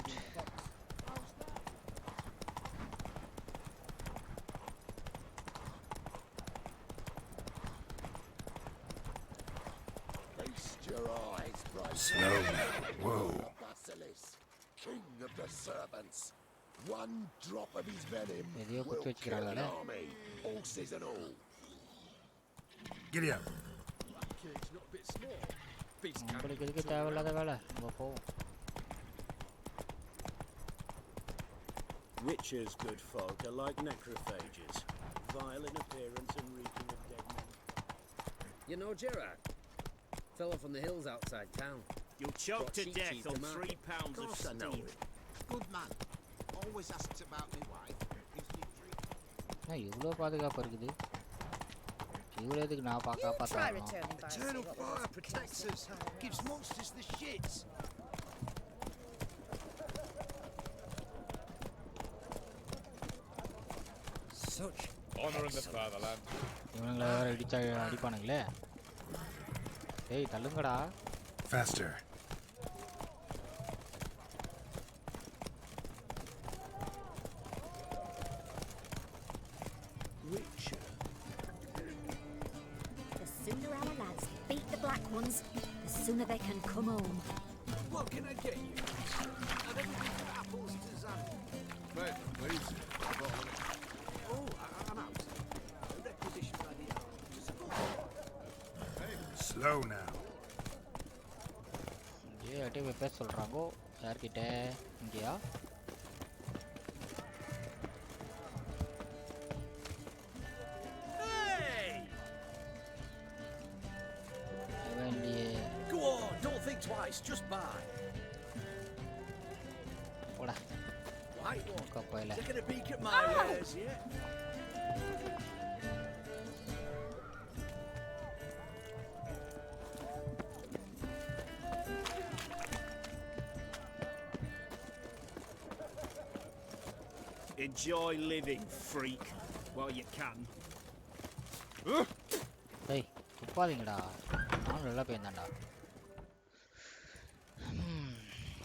Feast your eyes, bright. Slow now. Whoa. Basilisk, king of the serpents. One drop of his venom எதையோ will குத்தி kill வச்சுக்கிறாங்களே. an army, horses and all. Giddy up. Cake's not a bit small. Beast நம்மளுக்கு எதுக்கு தேவையில்லாத வேலை? நம்ம போவோம். Witchers, good folk, are like necrophages, vile in appearance and reeking of dead men. You know Gerard? Fella from the hills outside town. You'll choke Brought to sheep death cheese to on market. 3 pounds of Course I know steam. him. Good man. Always asks about my wife. Gives me drink. இவ்வளோ பாதுகாப்பு இருக்குது. இவ்வளோ எதுக்கு நான் காப்பாற்ற Try வரணும்? returning by Eternal sea, what fire was protects us. Gives monsters the shits. Such Honor in the fatherland. இவனுங்களை வேற அடிப்பானுங்களே. ஏய் தள்ளுங்கடா. Faster. Witcher. The sooner our lads beat the black ones, the sooner they can come home. What can I get you? I've everything from apples to zam. Mate, please. Oh, I'm out. A requisition by the hour. Slow now. ஏ அட்டே பேச சொல்கிறாங்கோ. யார்கிட்ட? இங்கேயா? இவன் இல்லையே. Go on, don't think twice, just buy. போடா. Right one. கப்பையில். Taking a peek at my wares, yeah? Enjoy living, freak, while you can. டேய் துப்பாதீங்கடா. நானும் நல்லா போயிருந்தான்டா.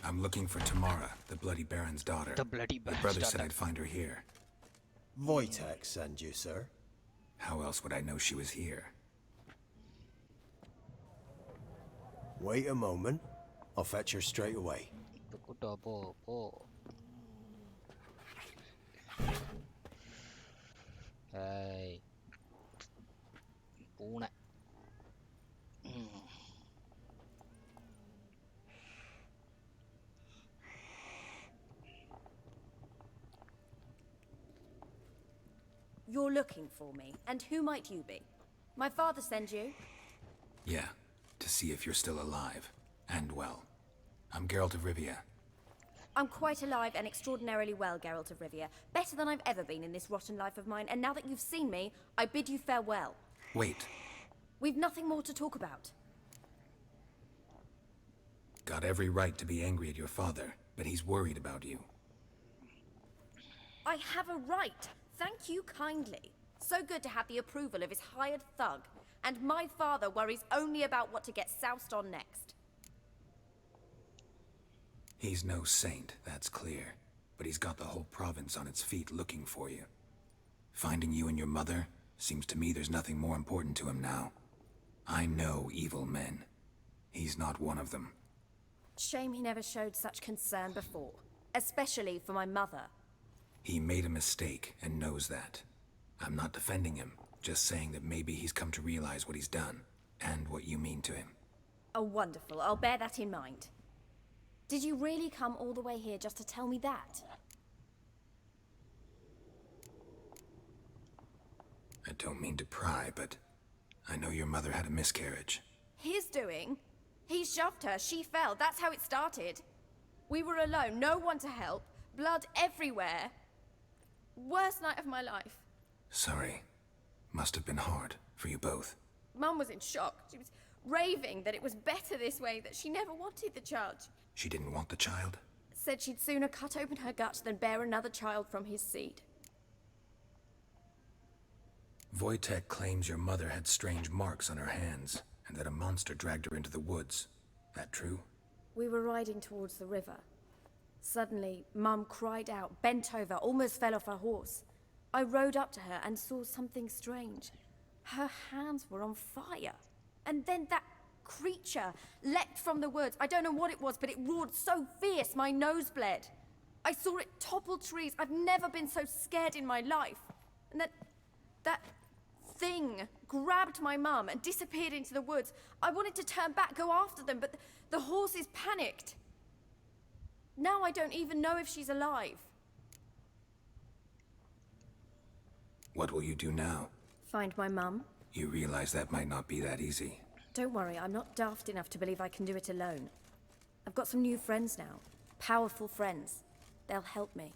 I'm looking for Tamara, the Bloody Baron's daughter. The Bloody My Baron's brother said daughter. I'd find her here. Wojtek sent you, sir. How else would I know she was here? Wait a moment. I'll fetch her straight away. Udah, po. Hey. Puna. You're looking for me, and who might you be? My father sent you? Yeah, to see if you're still alive. And well. I'm Geralt of Rivia. I'm quite alive and extraordinarily well, Geralt of Rivia. Better than I've ever been in this rotten life of mine, and now that you've seen me, I bid you farewell. Wait. We've nothing more to talk about. Got every right to be angry at your father, but he's worried about you. I have a right. Thank you kindly. So good to have the approval of his hired thug. And my father worries only about what to get soused on next. He's no saint, that's clear. But he's got the whole province on its feet looking for you. Finding you and your mother, seems to me there's nothing more important to him now. I know evil men. He's not one of them. Shame he never showed such concern before. Especially for my mother. He made a mistake and knows that. I'm not defending him, just saying that maybe he's come to realize what he's done, and what you mean to him. Oh, wonderful. I'll bear that in mind. Did you really come all the way here just to tell me that? I don't mean to pry, but I know your mother had a miscarriage. His doing? He shoved her, she fell, that's how it started. We were alone, no one to help, blood everywhere. Worst night of my life. Sorry. Must have been hard for you both. Mum was in shock. She was raving that it was better this way, that she never wanted the child. She didn't want the child? Said she'd sooner cut open her gut than bear another child from his seed. Wojtek claims your mother had strange marks on her hands, and that a monster dragged her into the woods. That true? We were riding towards the river. Suddenly, Mum cried out, bent over, almost fell off her horse. I rode up to her and saw something strange. Her hands were on fire. And then that creature leapt from the woods. I don't know what it was, but it roared so fierce my nose bled. I saw it topple trees. I've never been so scared in my life. And that thing grabbed my mum and disappeared into the woods. I wanted to turn back, go after them, but the horses panicked. Now I don't even know if she's alive. What will you do now? Find my mum. You realize that might not be that easy. Don't worry, I'm not daft enough to believe I can do it alone. I've got some new friends now. Powerful friends. They'll help me.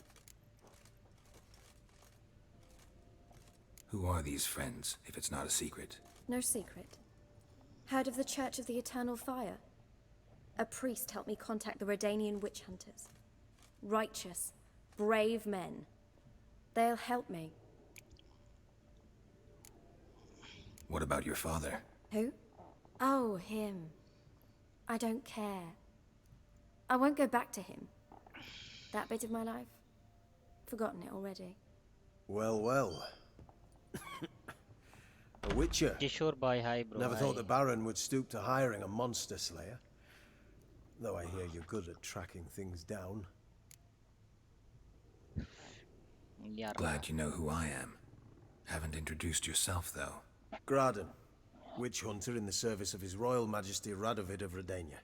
Who are these friends, if it's not a secret? No secret. Heard of the Church of the Eternal Fire? A priest helped me contact the Redanian witch hunters. Righteous, brave men. They'll help me. What about your father? Who? Oh, him. I don't care. I won't go back to him. That bit of my life? Forgotten it already. Well, well. A witcher. Kishore bhai, hi bro. Never hi. thought the Baron would stoop to hiring a monster slayer. Though I hear you're good at tracking things down. Glad you know who I am. Haven't introduced yourself, though. Graden, witch hunter in the service of His Royal Majesty Radovid of Redania.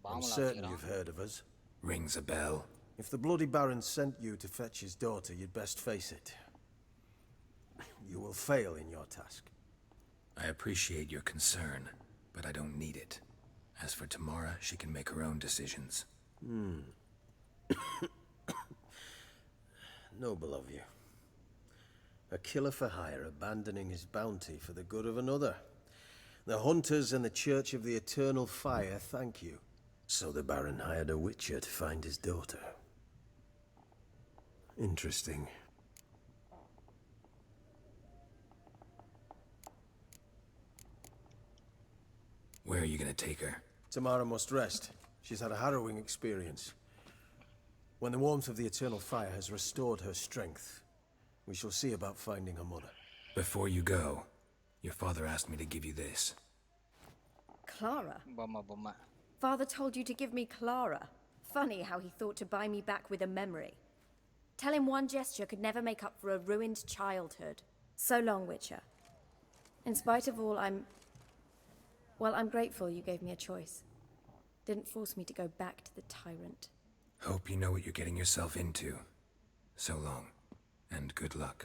I'm certain you've heard of us. Rings a bell. If the Bloody Baron sent you to fetch his daughter, you'd best face it. You will fail in your task. I appreciate your concern, but I don't need it. As for Tamara, she can make her own decisions. Noble of you. A killer for hire abandoning his bounty for the good of another. The hunters and the Church of the Eternal Fire thank you. So the Baron hired a witcher to find his daughter. Interesting. Where are you gonna take her? Tamara must rest. She's had a harrowing experience. When the warmth of the eternal fire has restored her strength, we shall see about finding her mother. Before you go, your father asked me to give you this. Clara? Bomba. Father told you to give me Clara. Funny how he thought to buy me back with a memory. Tell him one gesture could never make up for a ruined childhood. So long, Witcher. In spite of all, I'm grateful you gave me a choice. Didn't force me to go back to the tyrant. Hope you know what you're getting yourself into. So long, and good luck.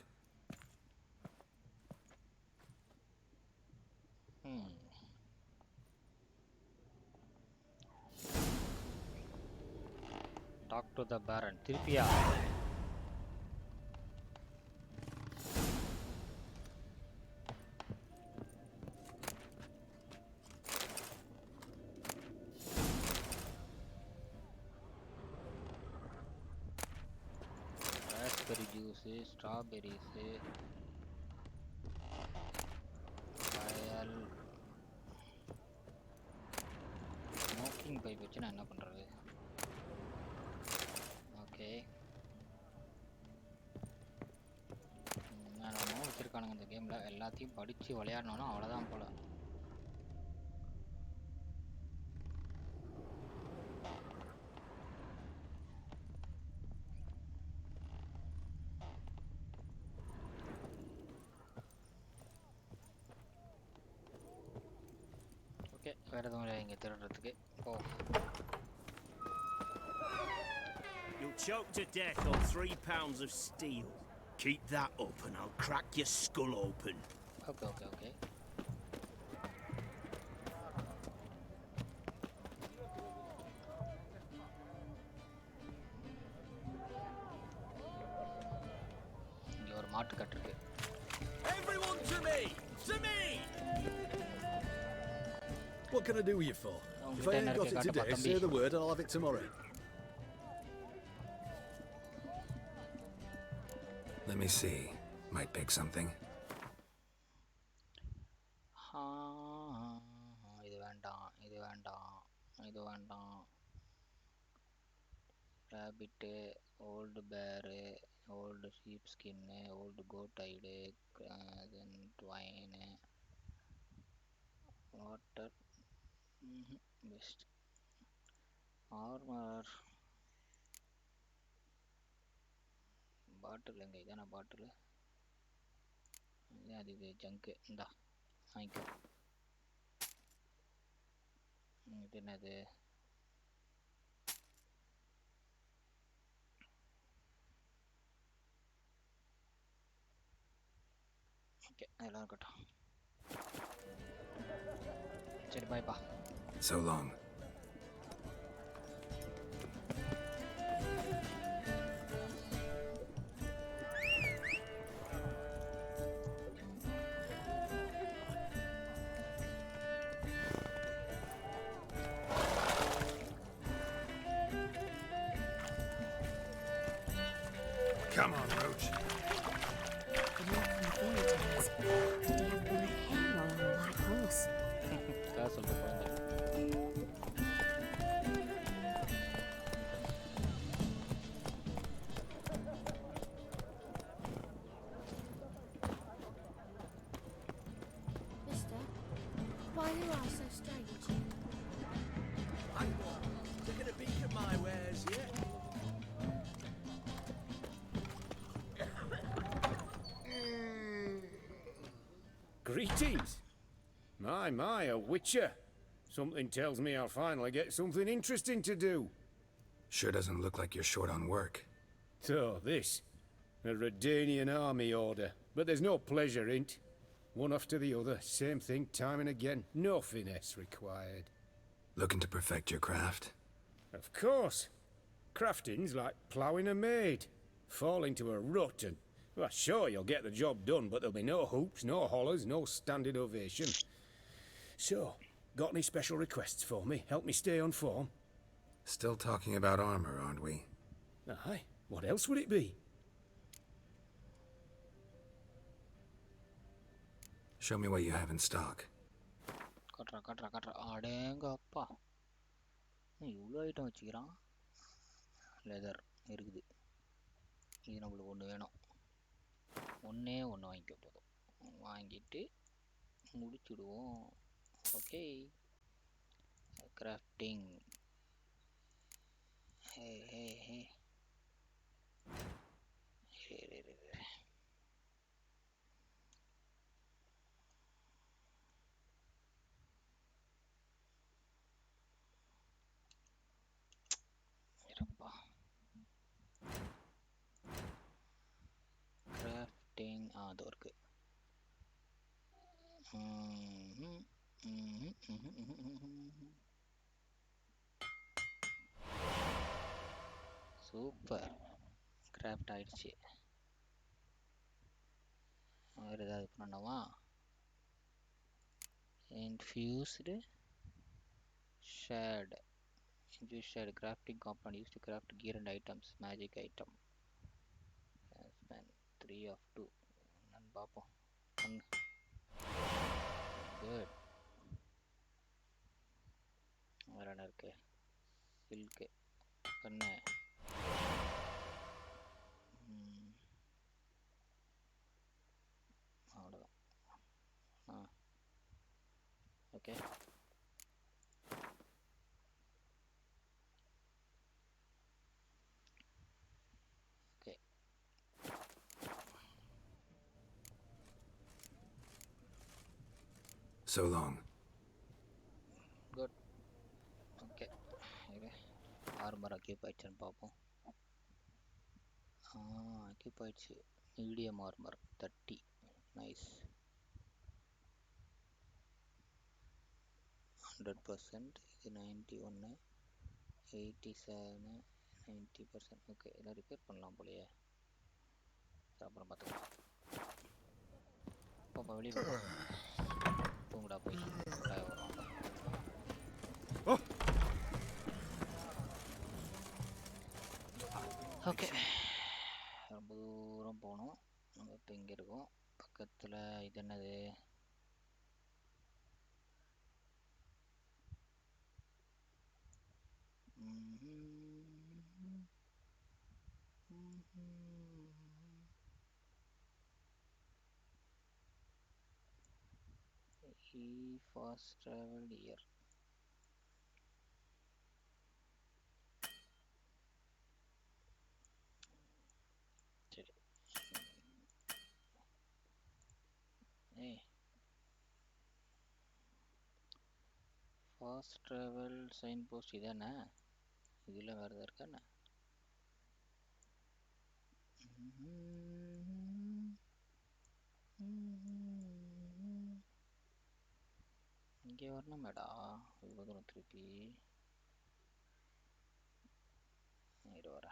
Talk to the Baron. Tirpiya. Raspberry juice, strawberries, file. Smoking pipe வச்சு நான் என்ன பண்றது? Okay. நான் வச்சிருக்கானுங்க இந்த கேம்ல எல்லாத்தையும் படிச்சு விளையாடணும்னா அவ்வளவுதான் போல. ஓகே வேற எதுவும் இல்லை இங்கே திருடுறதுக்கு. ஓ You'll choke to death on 3 pounds of steel. Keep that up and I'll crack your skull open. Okay. இங்கே ஒரு மாட்டு கட்டிருக்கு. Everyone to me! To me! What can I do you for? If I ain't got it today, say the word and I'll have it tomorrow. Let me see. Might pick something. இது வேண்டாம். Rabbit, old bear, old sheep skin, old goat hide, then twine, water, best armor. பாட்டில் எங்கே? இதான பாட்டில்? இது ஜங்கு. இந்தா வாங்கிக்கோ. இது என்னது? Okay அதெல்லாம் இருக்கட்டும். சரி பாய்ப்பா. So long. Come on, Roach. The man from the fairy tales. Did he have white hair or a white horse? Castle the Mister, why are your eyes so strange? Taking a peek at my wares yet? Greetings. My, a witcher. Something tells me I'll finally get something interesting to do. Sure doesn't look like you're short on work. So, this. A Redanian army order. But there's no pleasure in't. One after the other, same thing time and again. No finesse required. Looking to perfect your craft? Of course. Crafting's like ploughing a maid. Fall into a rut and... Well, sure, you'll get the job done, but there'll be no hoops, no hollers, no standing ovation. So, got any special requests for me? Help me stay on form? Still talking about armor, aren't we? Aye. What else would it be? Show me what you have in stock. கட்டுறா அடேங்கப்பா. இவ்வளோ item வச்சுக்கிறான். Leather இருக்குது. இது நம்மளுக்கு ஒன்று வேணும். ஒன்றே ஒன்று வாங்கிக்க போதும். வாங்கிட்டு முடிச்சுடுவோம். ஓகே. கிராஃப்டிங். ஹே ஹே ஹே. கிராஃப்டிங் அது இருக்கு. சூப்பர். கிராஃப்ட் ஆயிடுச்சு. வேறு ஏதாவது பண்ணவா? Infused shade. Infused shade crafting component used to craft gear and items. Magic item. Spend 3 of 2. நான் பார்ப்போம். Good. வேறு என்ன இருக்கு? சில்க்கு பண்ண. அவ்வளோதான். Okay. Okay. So long. Good. Okay. இது ஆர்மர் அக்யூப் ஆயிடுச்சுன்னு பார்ப்போம். அக்யூப் ஆயிடுச்சு. Medium armour 30. நைஸ். 100%. இது 91, 87, 90%. ஓகே. எல்லாம் ரிப்பேர் பண்ணலாம் போலையே. அப்புறம் பார்த்துக்கலாம். பாப்பா வெளியே போகலாம். தூங்குடா போய் வரும். ஓகே. ரொம்ப தூரம் போகணும். நம்ம இப்போ இங்கே இருக்கோம். பக்கத்தில் இது என்னது? He fast traveled here. சரி. ஃபாஸ்ட் ட்ராவல் சைன் போஸ்ட் இதானே? இதில் வேறு எதாவது இருக்கா என்ன? இங்கே வரணும் மேடா. இவ்வளோ தூரம் திருப்பி இரு வர.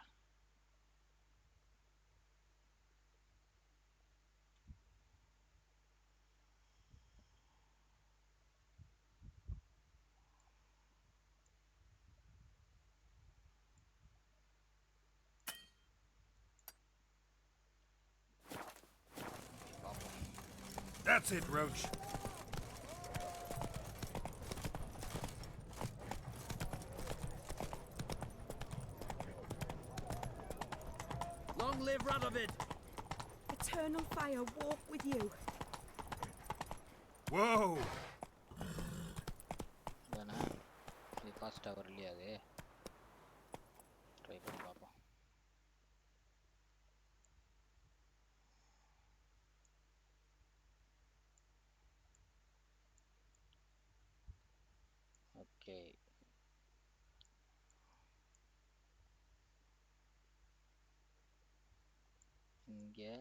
That's it, Roach. Long live Radovid! Eternal fire walk with you. Whoa! வேணா இது ஃபாஸ்ட்டாக வரலையா? அது ட்ரை பண்ணி பார்ப்போம். ஓகே. இங்கே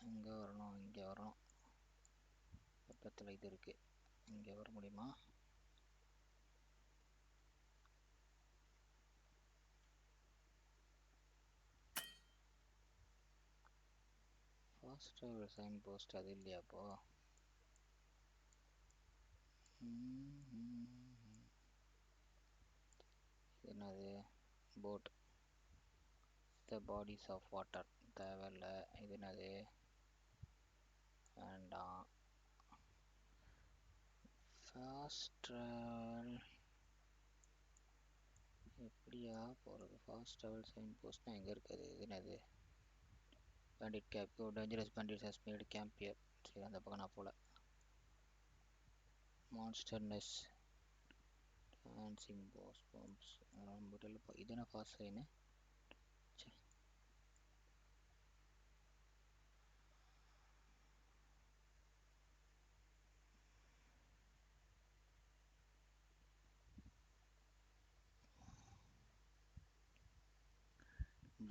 அங்கே வரணும். இங்கே வரணும். பக்கத்தில் இது இருக்குது. இங்கே வர முடியுமா? ஃபாஸ்ட் ட்ராவல் சைன் போஸ்ட் அது இல்லையா? அப்போ என்னது? Boat the bodies of water தேவையில்ல. இது என்னது? வேண்டாம். ஃபாஸ்ட் ட்ராவல் எப்படியா போகிறது? ஃபாஸ்ட் ட்ராவல் சைன் போஸ்ட்னா எங்கே இருக்குது? இது என்னது? Bandit camp. Dangerous bandits has made camp here. சரி, அந்த பக்கம் நான் போகல. Monster nest dancing boss bombs இது என்ன fast sign?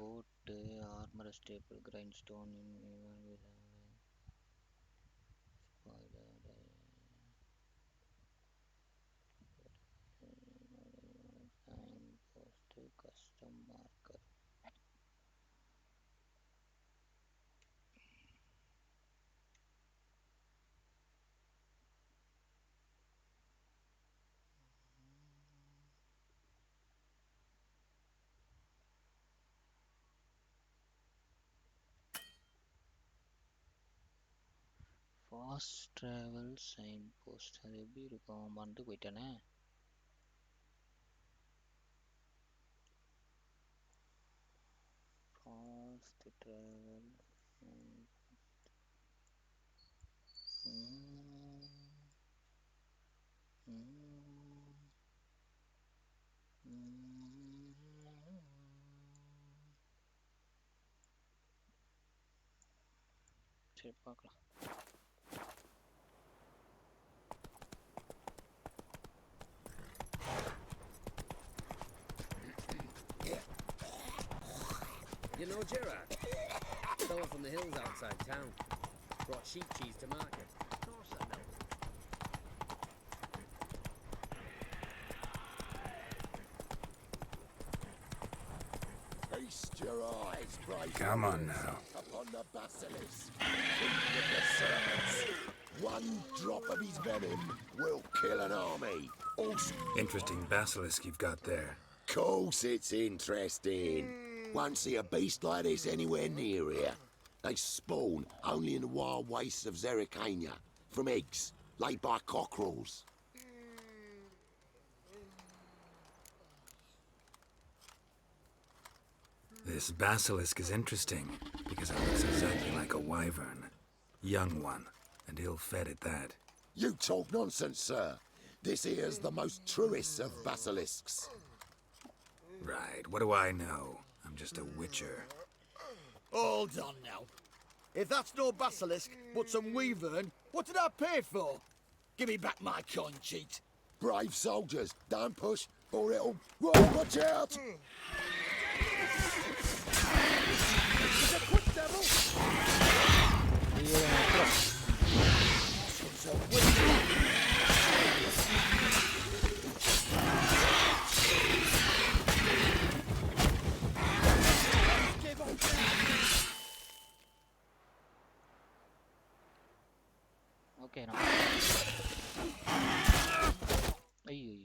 boat armor staple grindstone in signpost custom marker. Fast travel sign post அது எப்படி இருக்கும்? மறந்து போயிட்டேனே. ஃபாஸ்ட் ட்ராவல் சரி பார்க்கலாம். You know Gerard? Fella from the hills outside town. Brought sheep cheese to market. Of course I know. Feast your eyes, brave. Come on now. Upon the basilisk. Keep with the serpents. One drop of his venom will kill an army. Also, Interesting basilisk you've got there. course it's interesting. Won't see a beast like this anywhere near here. They spawn only in the wild wastes of Zerrikania, from eggs laid by cockerels. This basilisk is interesting because it looks exactly like a wyvern. Young one, and ill-fed at that. You talk nonsense, sir. This here's the most truest of basilisks. Right, what do I know? I'm just a witcher. Hold on now. If that's no basilisk, but some wyvern, what did I pay for? Give me back my coin, cheat. Brave soldiers, don't push, or it'll... Whoa, watch out! Is it quick, devil? Okay நான் ஐயோ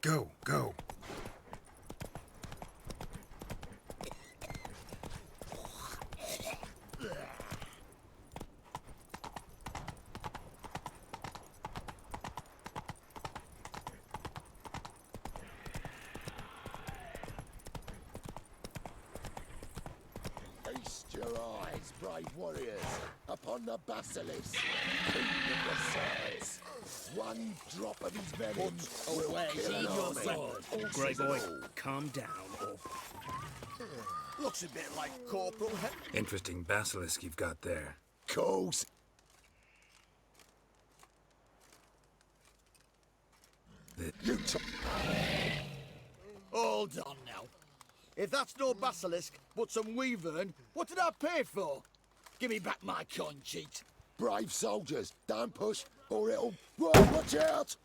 Go, go. Feast your eyes, brave warriors, upon the basilisk. Keep with the serpents. One drop of his venom will kill an army. Grey boy, calm down. Looks a bit like Corporal Interesting basilisk you've got there. Course. You Hold on now. If that's no basilisk, but some wyvern, what did I pay for? Give me back my coin, cheat. brave soldiers, don't push, or it'll... Whoa, watch out!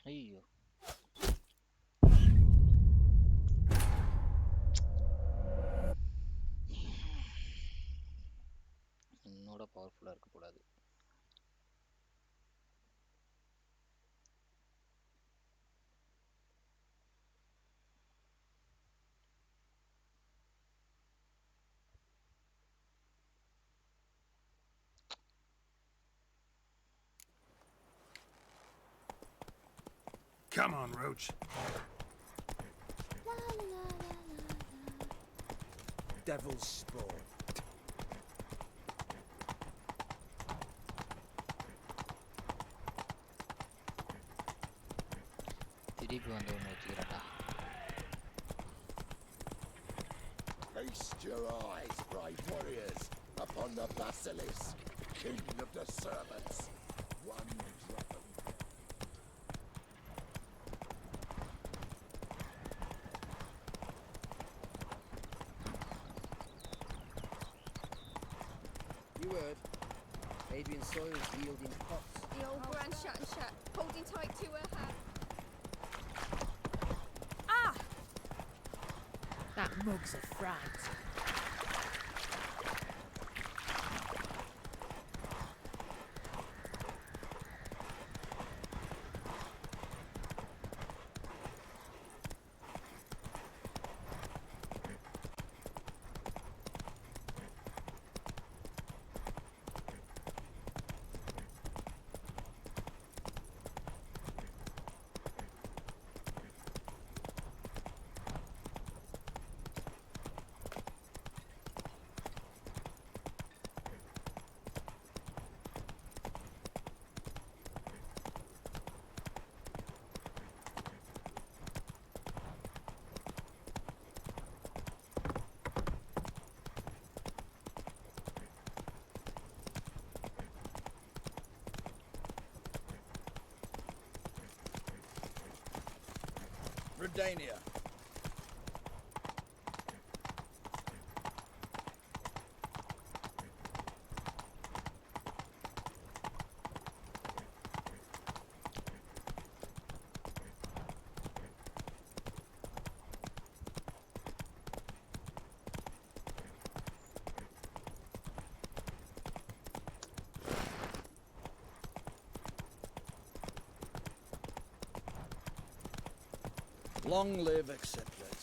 ஐயோ என்னோட பவர்ஃபுல்லா இருக்க கூடாது. Come on, Roach. Devil's spawn. திருப்பி வந்து ஒன்று வச்சுக்கிறேன்டா. Feast your eyes, brave warriors, upon the basilisk, king of the servants. One drop of You heard. Adrian Sawyer's wielding pots. The old grand shut and shut, holding tight to her hand. Ah! That mug's a fright. Redania. Long live acceptance.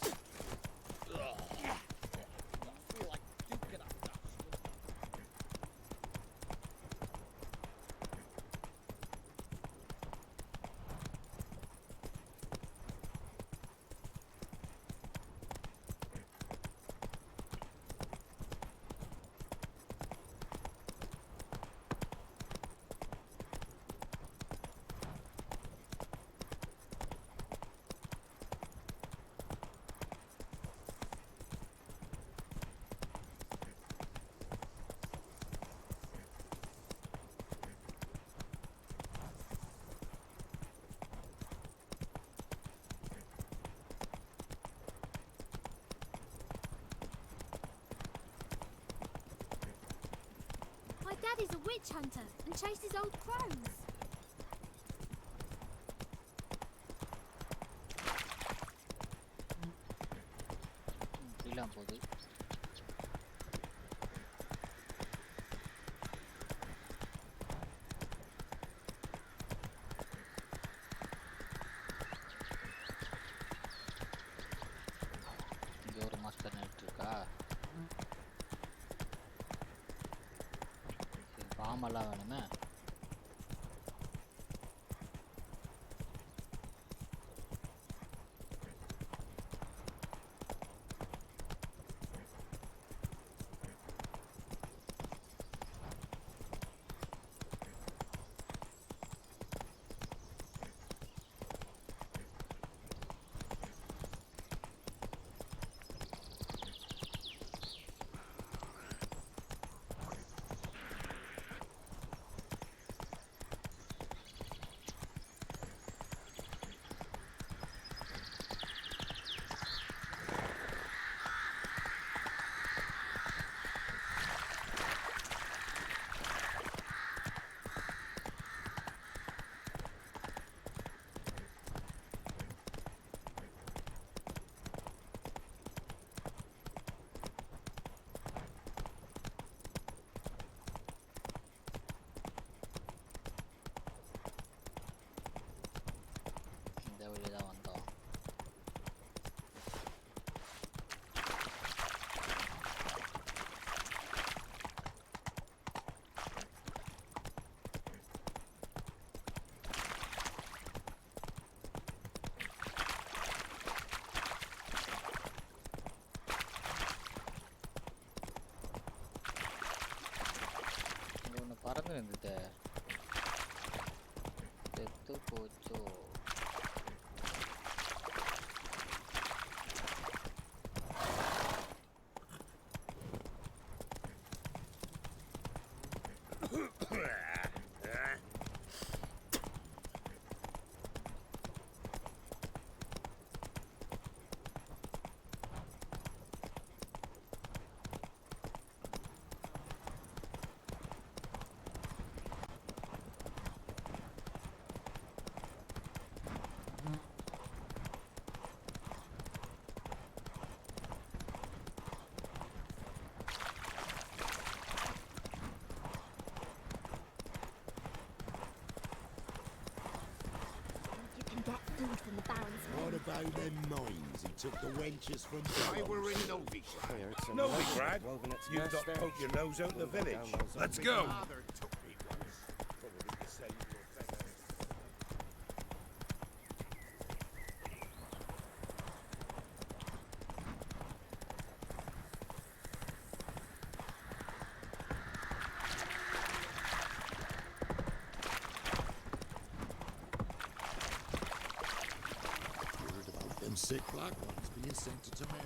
My dad is a witch hunter and chases old crows. இப்படிலாம் போகுது. இங்க ஒரு master net இருக்கா? பாமெல்லாம் வேணுமே. மாதிரி இருந்தது செத்து போச்சோ You can get food from the Baron's men. What about them mines he took the wenches from? I were in Novigrad. Novigrad? You've got to poke your nose out the village. Let's go. Heard about them sick black ones being sent to Tamara.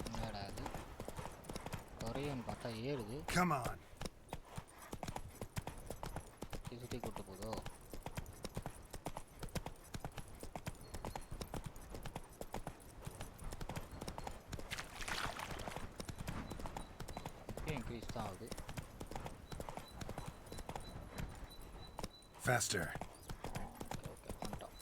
என்னடா அது குறையும் பார்த்தா ஏறுது Come on. சுற்றி கூட்டு போதோ increase தான் ஆகுது Faster. ஓகே வந்துட்டோம்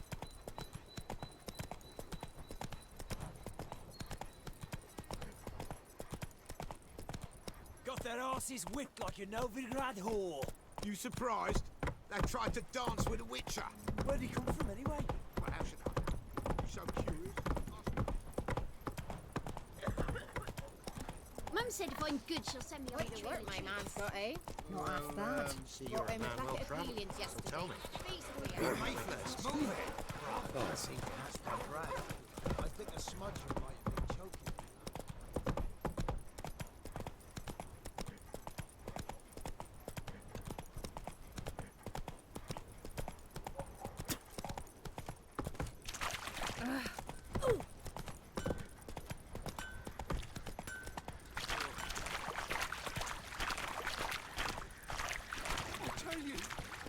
Got their asses whipped like a Novigrad whore. You surprised? They tried to dance with a witcher. Where'd he come from anyway? Well, how should I know? So curious. Mum said if I'm good, she'll send me on the work my man's got, eh? Not half bad. See, you're a man well travelled. So tell me. Faithless, move it! I see that's been right. I think a smudger might have been choking.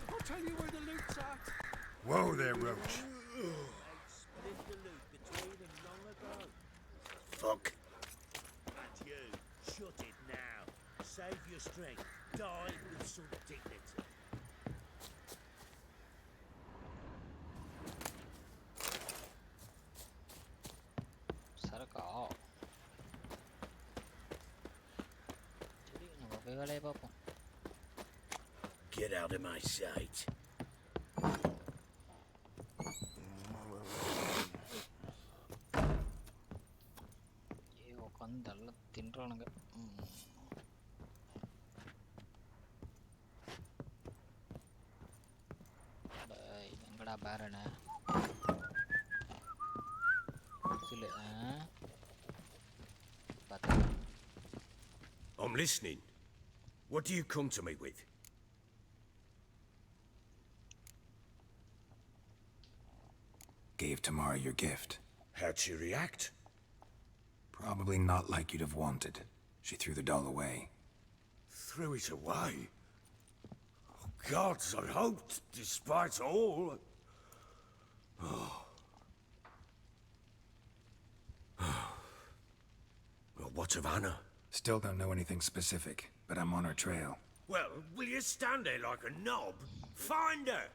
I'll tell you where the loot's at. Whoa there, Roach. Split the loot between them long ago. Fuck. And you, shut it now. Save your strength. Die with some dignity. சரக்கா சரி நம்ம போய் வேலையை பார்ப்போம் Get out of my sight. உட்காந்து எல்லாம் தின்றானுங்க எங்கடா பேரனு சில பார்த்தா I'm listening. What do you come to me with? Gave Tamara your gift. How'd she react? Probably not like you'd have wanted. She threw the doll away. Threw it away? Oh, gods, I hoped, despite all. Oh. Well, what of Anna? Still don't know anything specific, but I'm on her trail. Well, will you stand there like a knob? Find her!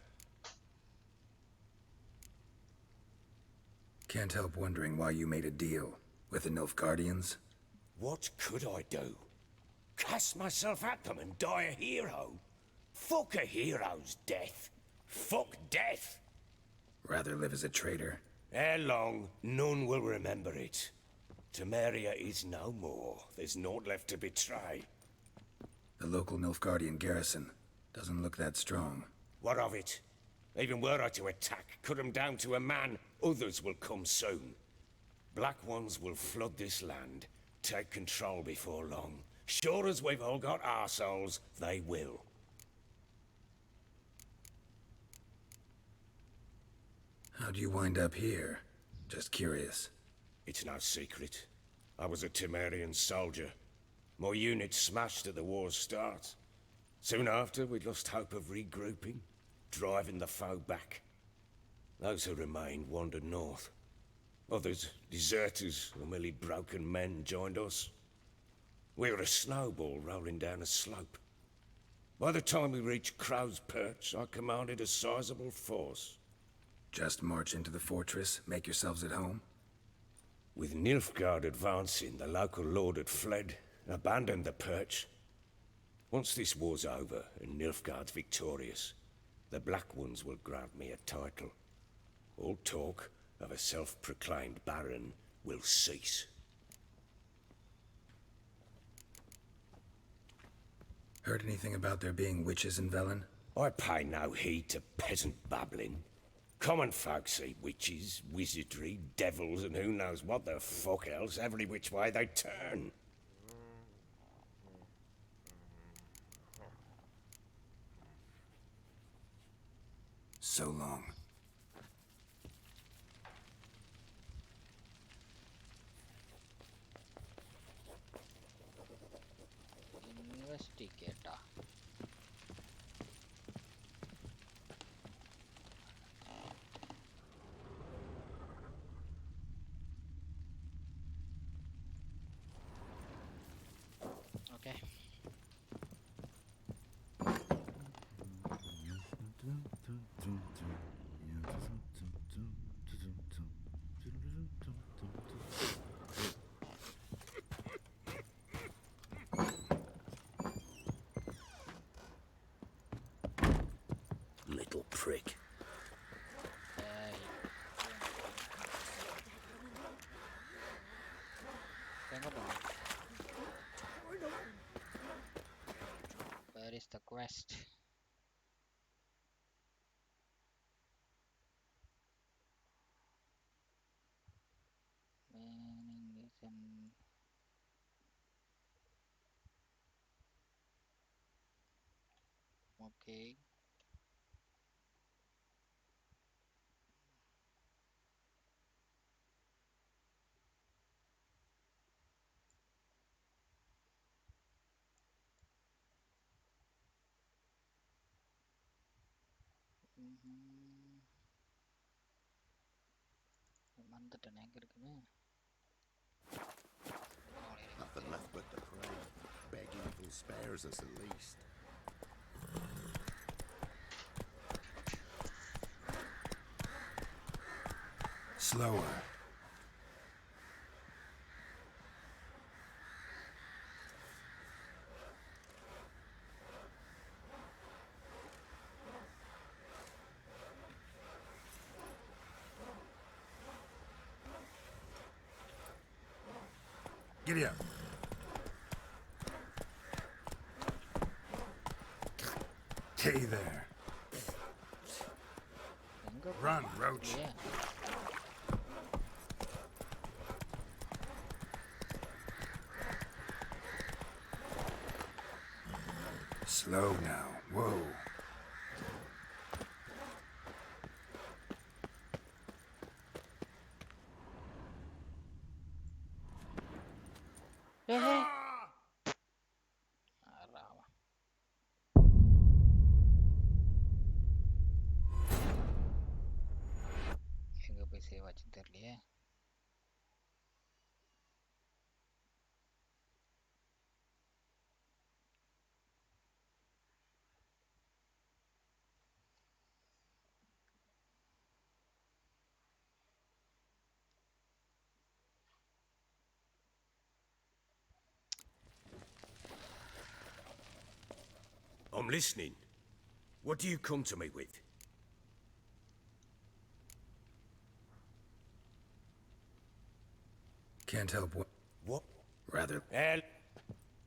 Can't help wondering why you made a deal with the Nilfgaardians. What could I do? Cast myself at them and die a hero? Fuck a hero's death. Fuck death. Rather live as a traitor. Ere long, none will remember it. Temeria is no more. There's naught left to betray. The local Nilfgaardian garrison doesn't look that strong. What of it? Even were I to attack, cut them down to a man, others will come soon. Black Ones will flood this land, take control before long. Sure as we've all got arseholes, they will. How'd you wind up here? Just curious. It's no secret. I was a Temerian soldier. My unit smashed at the war's start. Soon after, we'd lost hope of regrouping, driving the foe back. Those who remained wandered north. Others, deserters or merely broken men, joined us. We were a snowball rolling down a slope. By the time we reached Crow's Perch, I commanded a sizable force. Just march into the fortress, make yourselves at home? With Nilfgaard advancing, the local lord had fled, abandoned the Perch. Once this war's over and Nilfgaard's victorious, the Black Ones will grant me a title. All talk of a self-proclaimed baron will cease. Heard anything about there being witches in Velen? I pay no heed to peasant babbling. Common folk see witches, wizardry, devils, and who knows what the fuck else every which way they turn. So long. Investigator. Okay. Little prick. Where is the quest? Meaning is in okay. வந்துட்டேன் எங்க இருக்குன்னு Nothing left but the prey. Begging if he spares us at least. Slower. Giddy up. Stay there. Run, Roach. Yeah. Slow now. Whoa. எங்க போய் save ஆச்சுன்னு தெரியலையே. I'm listening. What do you come to me with? Can't help what... What? Rather... Hell.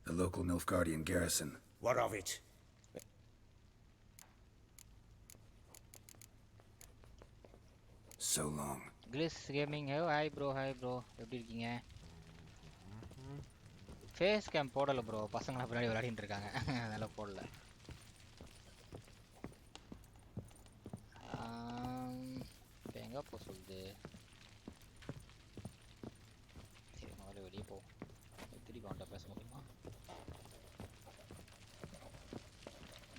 The local Nilfgaardian garrison. What of it? So long. Gliss Gaming, hi bro, எப்படி இருக்கீங்க? Face game போடல bro, பசங்கள பின்னாடி விளையாடிட்டு இருக்காங்க, அதனால போடல. இப்போ எங்கே போ சொல்லுது? சரி முதல்ல வெளியே போ. திருப்பி அவன்கிட்ட பேச முடியுமா?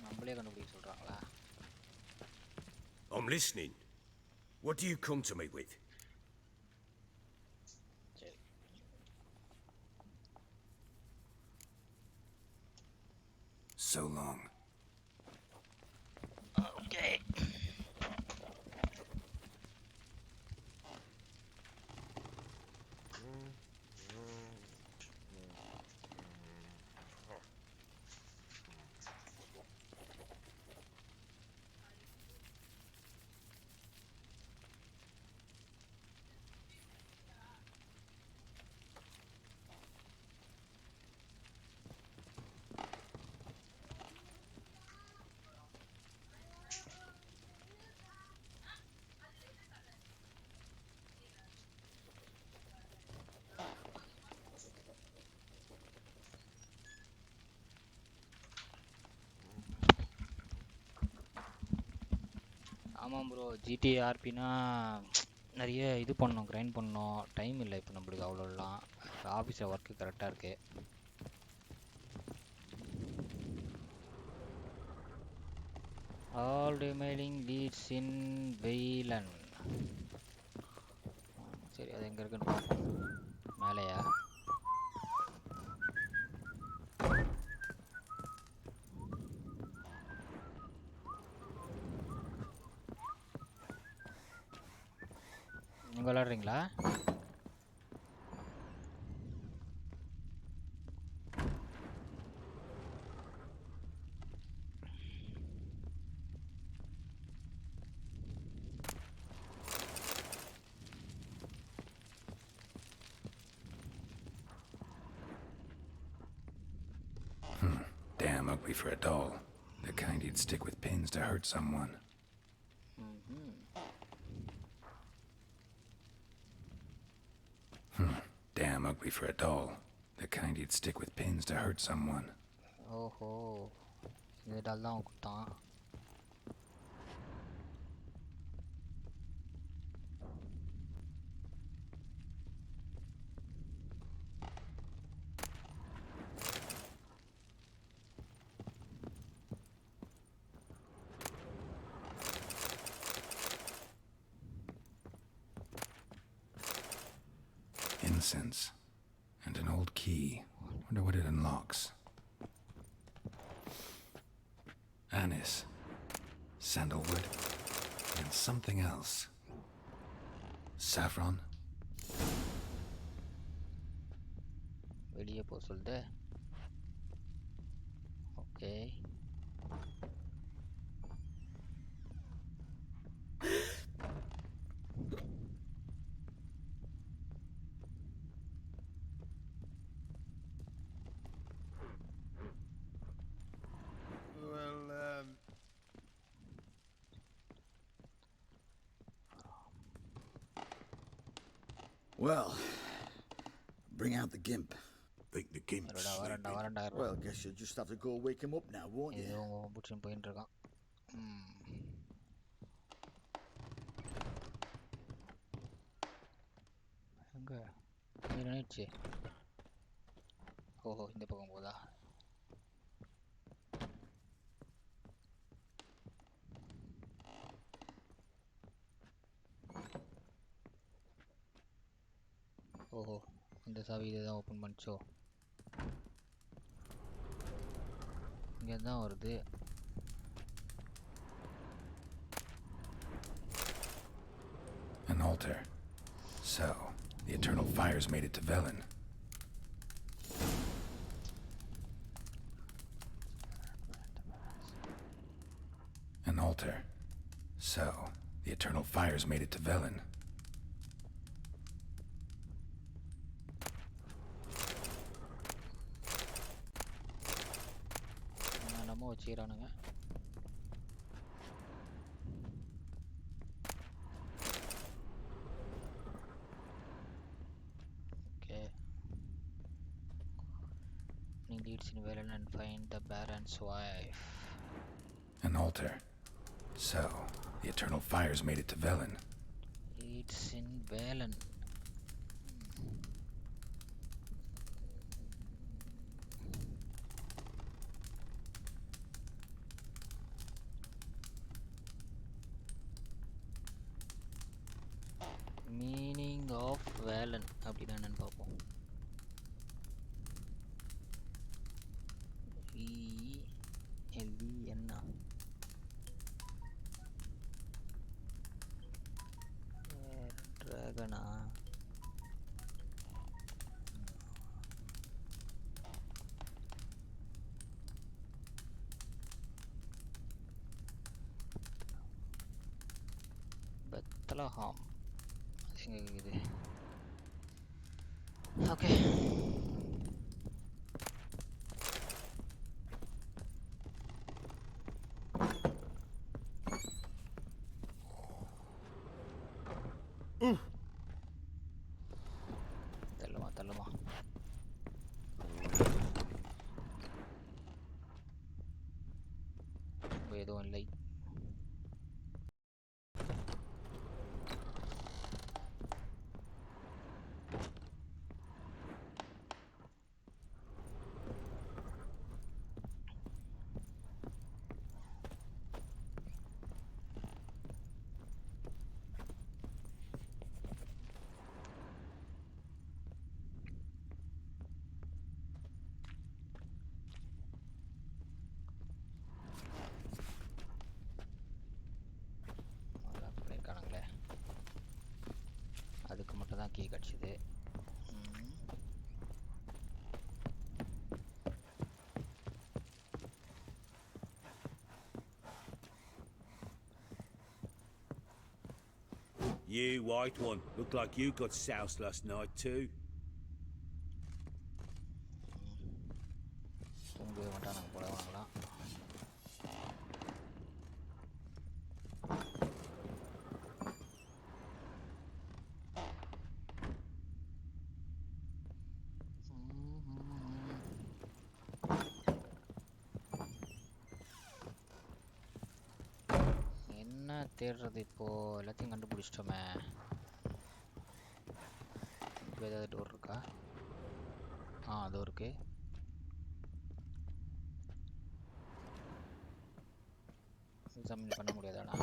நம்மளே கண்டுபிடிக்க சொல்கிறாங்களா? I'm listening. What do you come to me with? So long. Okay. ஆமாம் ப்ரோ, ஜிடிஆர்பினா நிறைய இது பண்ணோம், கிரைண்ட் பண்ணோம், டைம் இல்லை இப்போ நம்மளுக்கு அவ்வளோலாம். ஆஃபீஸில் ஒர்க்கு கரெக்டாக இருக்கு. ஆல் ரிமைனிங் லீட்ஸ் இன் வெயிலன். சரி, அது எங்கே இருக்குன்னு பார்ப்போம். மேலேயா? நீங்கள் விளாட்றீங்களா? Damn ugly for a doll. The kind you'd stick with pins to hurt someone. Damn ugly for a doll. The kind you'd stick with pins to hurt someone. ஓஹோ, இது டால் தான் கொடுத்தான். Incense. And an old key. Wonder what it unlocks. Anise. Sandalwood. And something else. Saffron. வெளியே போக சொல்லுது. Okay. Well, bring out the gimp. Think the gimp's வரண்டா. Well, guess you'll just have to go wake him up now, won't you? ஏதோ புடிச்சுன்னு போயிட்டு இருக்கான். எங்க நினைச்சு? ஓஹோ, இந்த பக்கம் போதா? ஓஹோ, இந்த சாவி இதை தான் ஓப்பன் பண்ணிச்சோ. இங்கே தான் வருது. An altar. So, the eternal fires made it to Velen. altar. So, the eternal fires made it to Velen. என்னமோ வச்சுக்கிறானுங்க. Okay. Leads in Velen and find the Baron's wife. An altar. So, the eternal fires made it to Velen. It's in Velen. Meaning of Velen அப்படின்னா என்னன்னு பார்ப்போம். VLEN Dragona. Bethlehem. Okay. தள்ளுமா எதுவும் இல்லை. அதுக்கு மட்டும் தான் key கிடச்சிது. You, white one, look like you got soused last night too. தூங்கவே மாட்டானுங்க போல வாங்கலாம். தேடுறது இப்போ எல்லாத்தையும் கண்டுபிடிச்சிட்டோமே. இப்போ ஏதாவது டோர் இருக்கா? அது இருக்கு. எக்ஸாமின் பண்ண முடியாதாடா?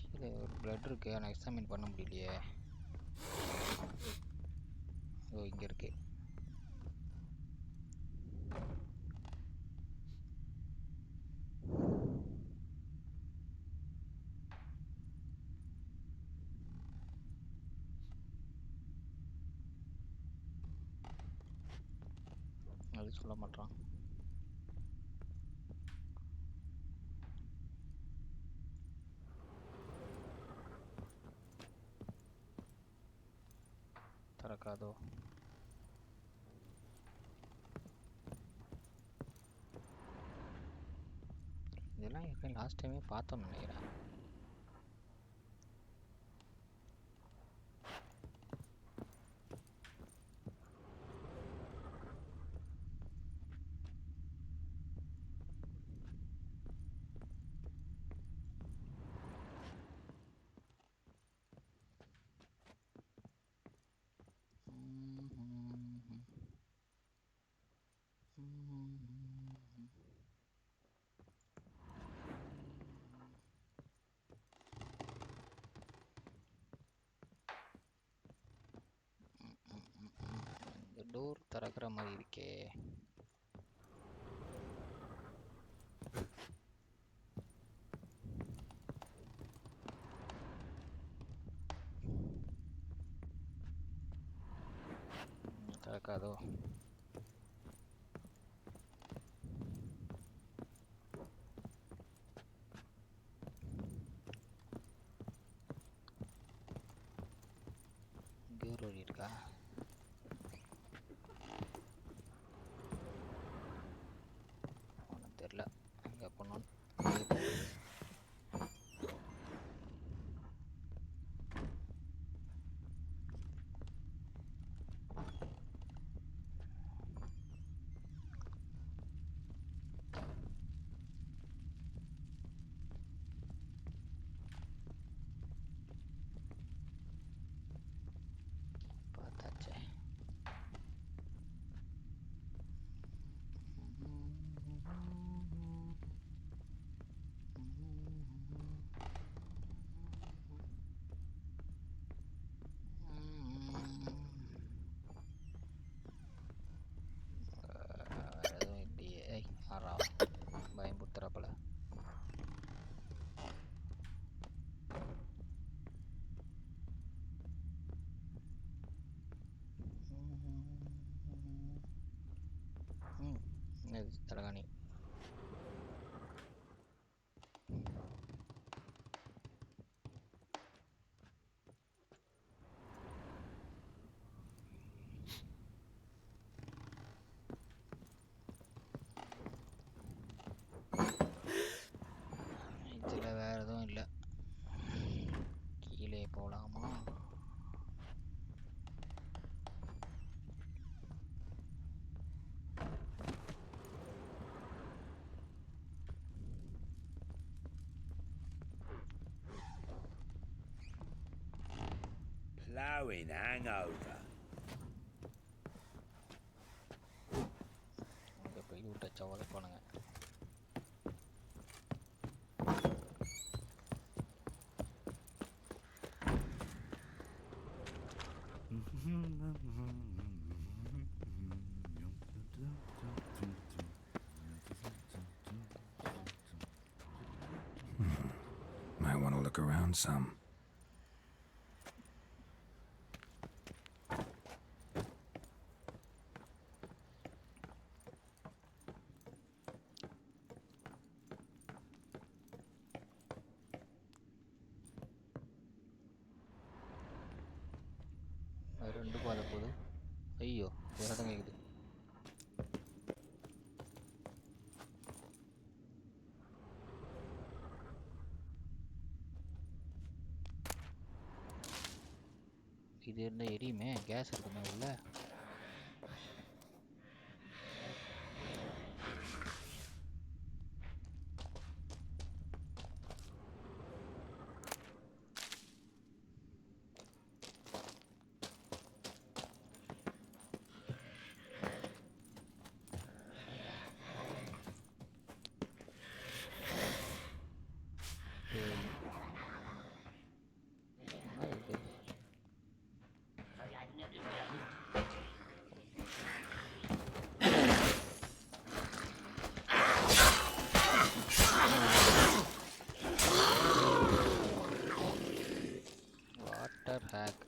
கீழே ஒரு பிளட் இருக்கு, ஆனால் எக்ஸாமின் பண்ண முடியலையே. இங்கே இருக்கு. அது சொல்ல மாட்டான். திறக்காதோ? இதெல்லாம் எப்படி லாஸ்ட் டைமே பார்த்தோம் நினைக்கிறேன். டோர் திறக்கிற மாதிரி இருக்கே. போதோ. இங்கே ஒரு வழி இருக்கா? ஒன்றும் தெரில. அங்கே போனோம். பார்த்தாச்சே. வேறு எதுவும் இல்லையே. ஏய் ஆறா பயம்புத்துறாப்பல. இது தலகாணி. இதில் வேறு எதுவும் இல்லை. கீழே போகலாமா? Ploughing hangover. அங்கே போய் விட்டச்சா உதைப்பானுங்க. Might want to look around some. ரெண்டு பாதை போகுது. ஐயோ இடம் கேட்குது. இது என்ன எரியுமே? கேஸ் இருக்குமே உள்ள. Water hag.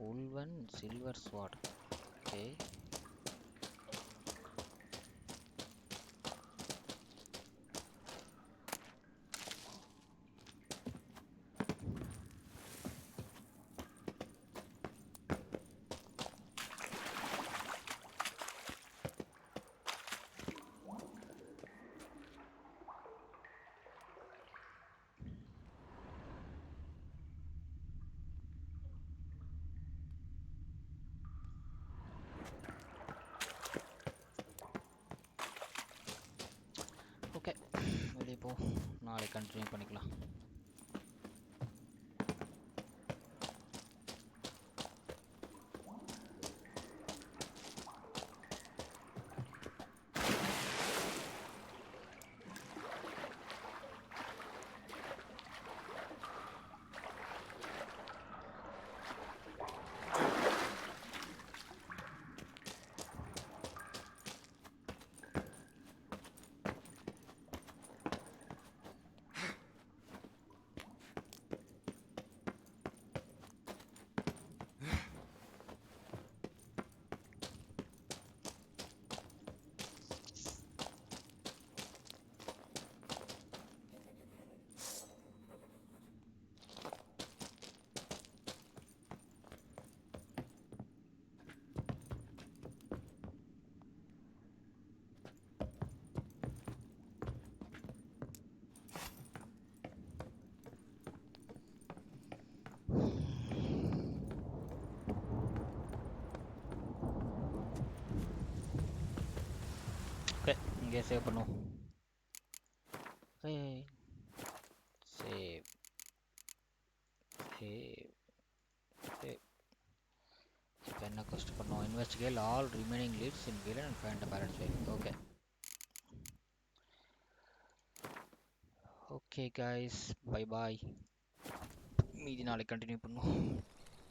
Ulvan silver sword. Okay. Okay வெளியே போ. நாளைக்கு கண்டினியூ பண்ணிக்கலாம். ஓகே இங்கே சேவ் பண்ணுவோம். Save save save. இப்போ என்ன கொஸ்ட் பண்ணோம்? Investigate all remaining leads in Velen and find the balance file. Okay okay guys, bye bye. மீதி நாளைக்கு கண்டினியூ பண்ணுவோம்.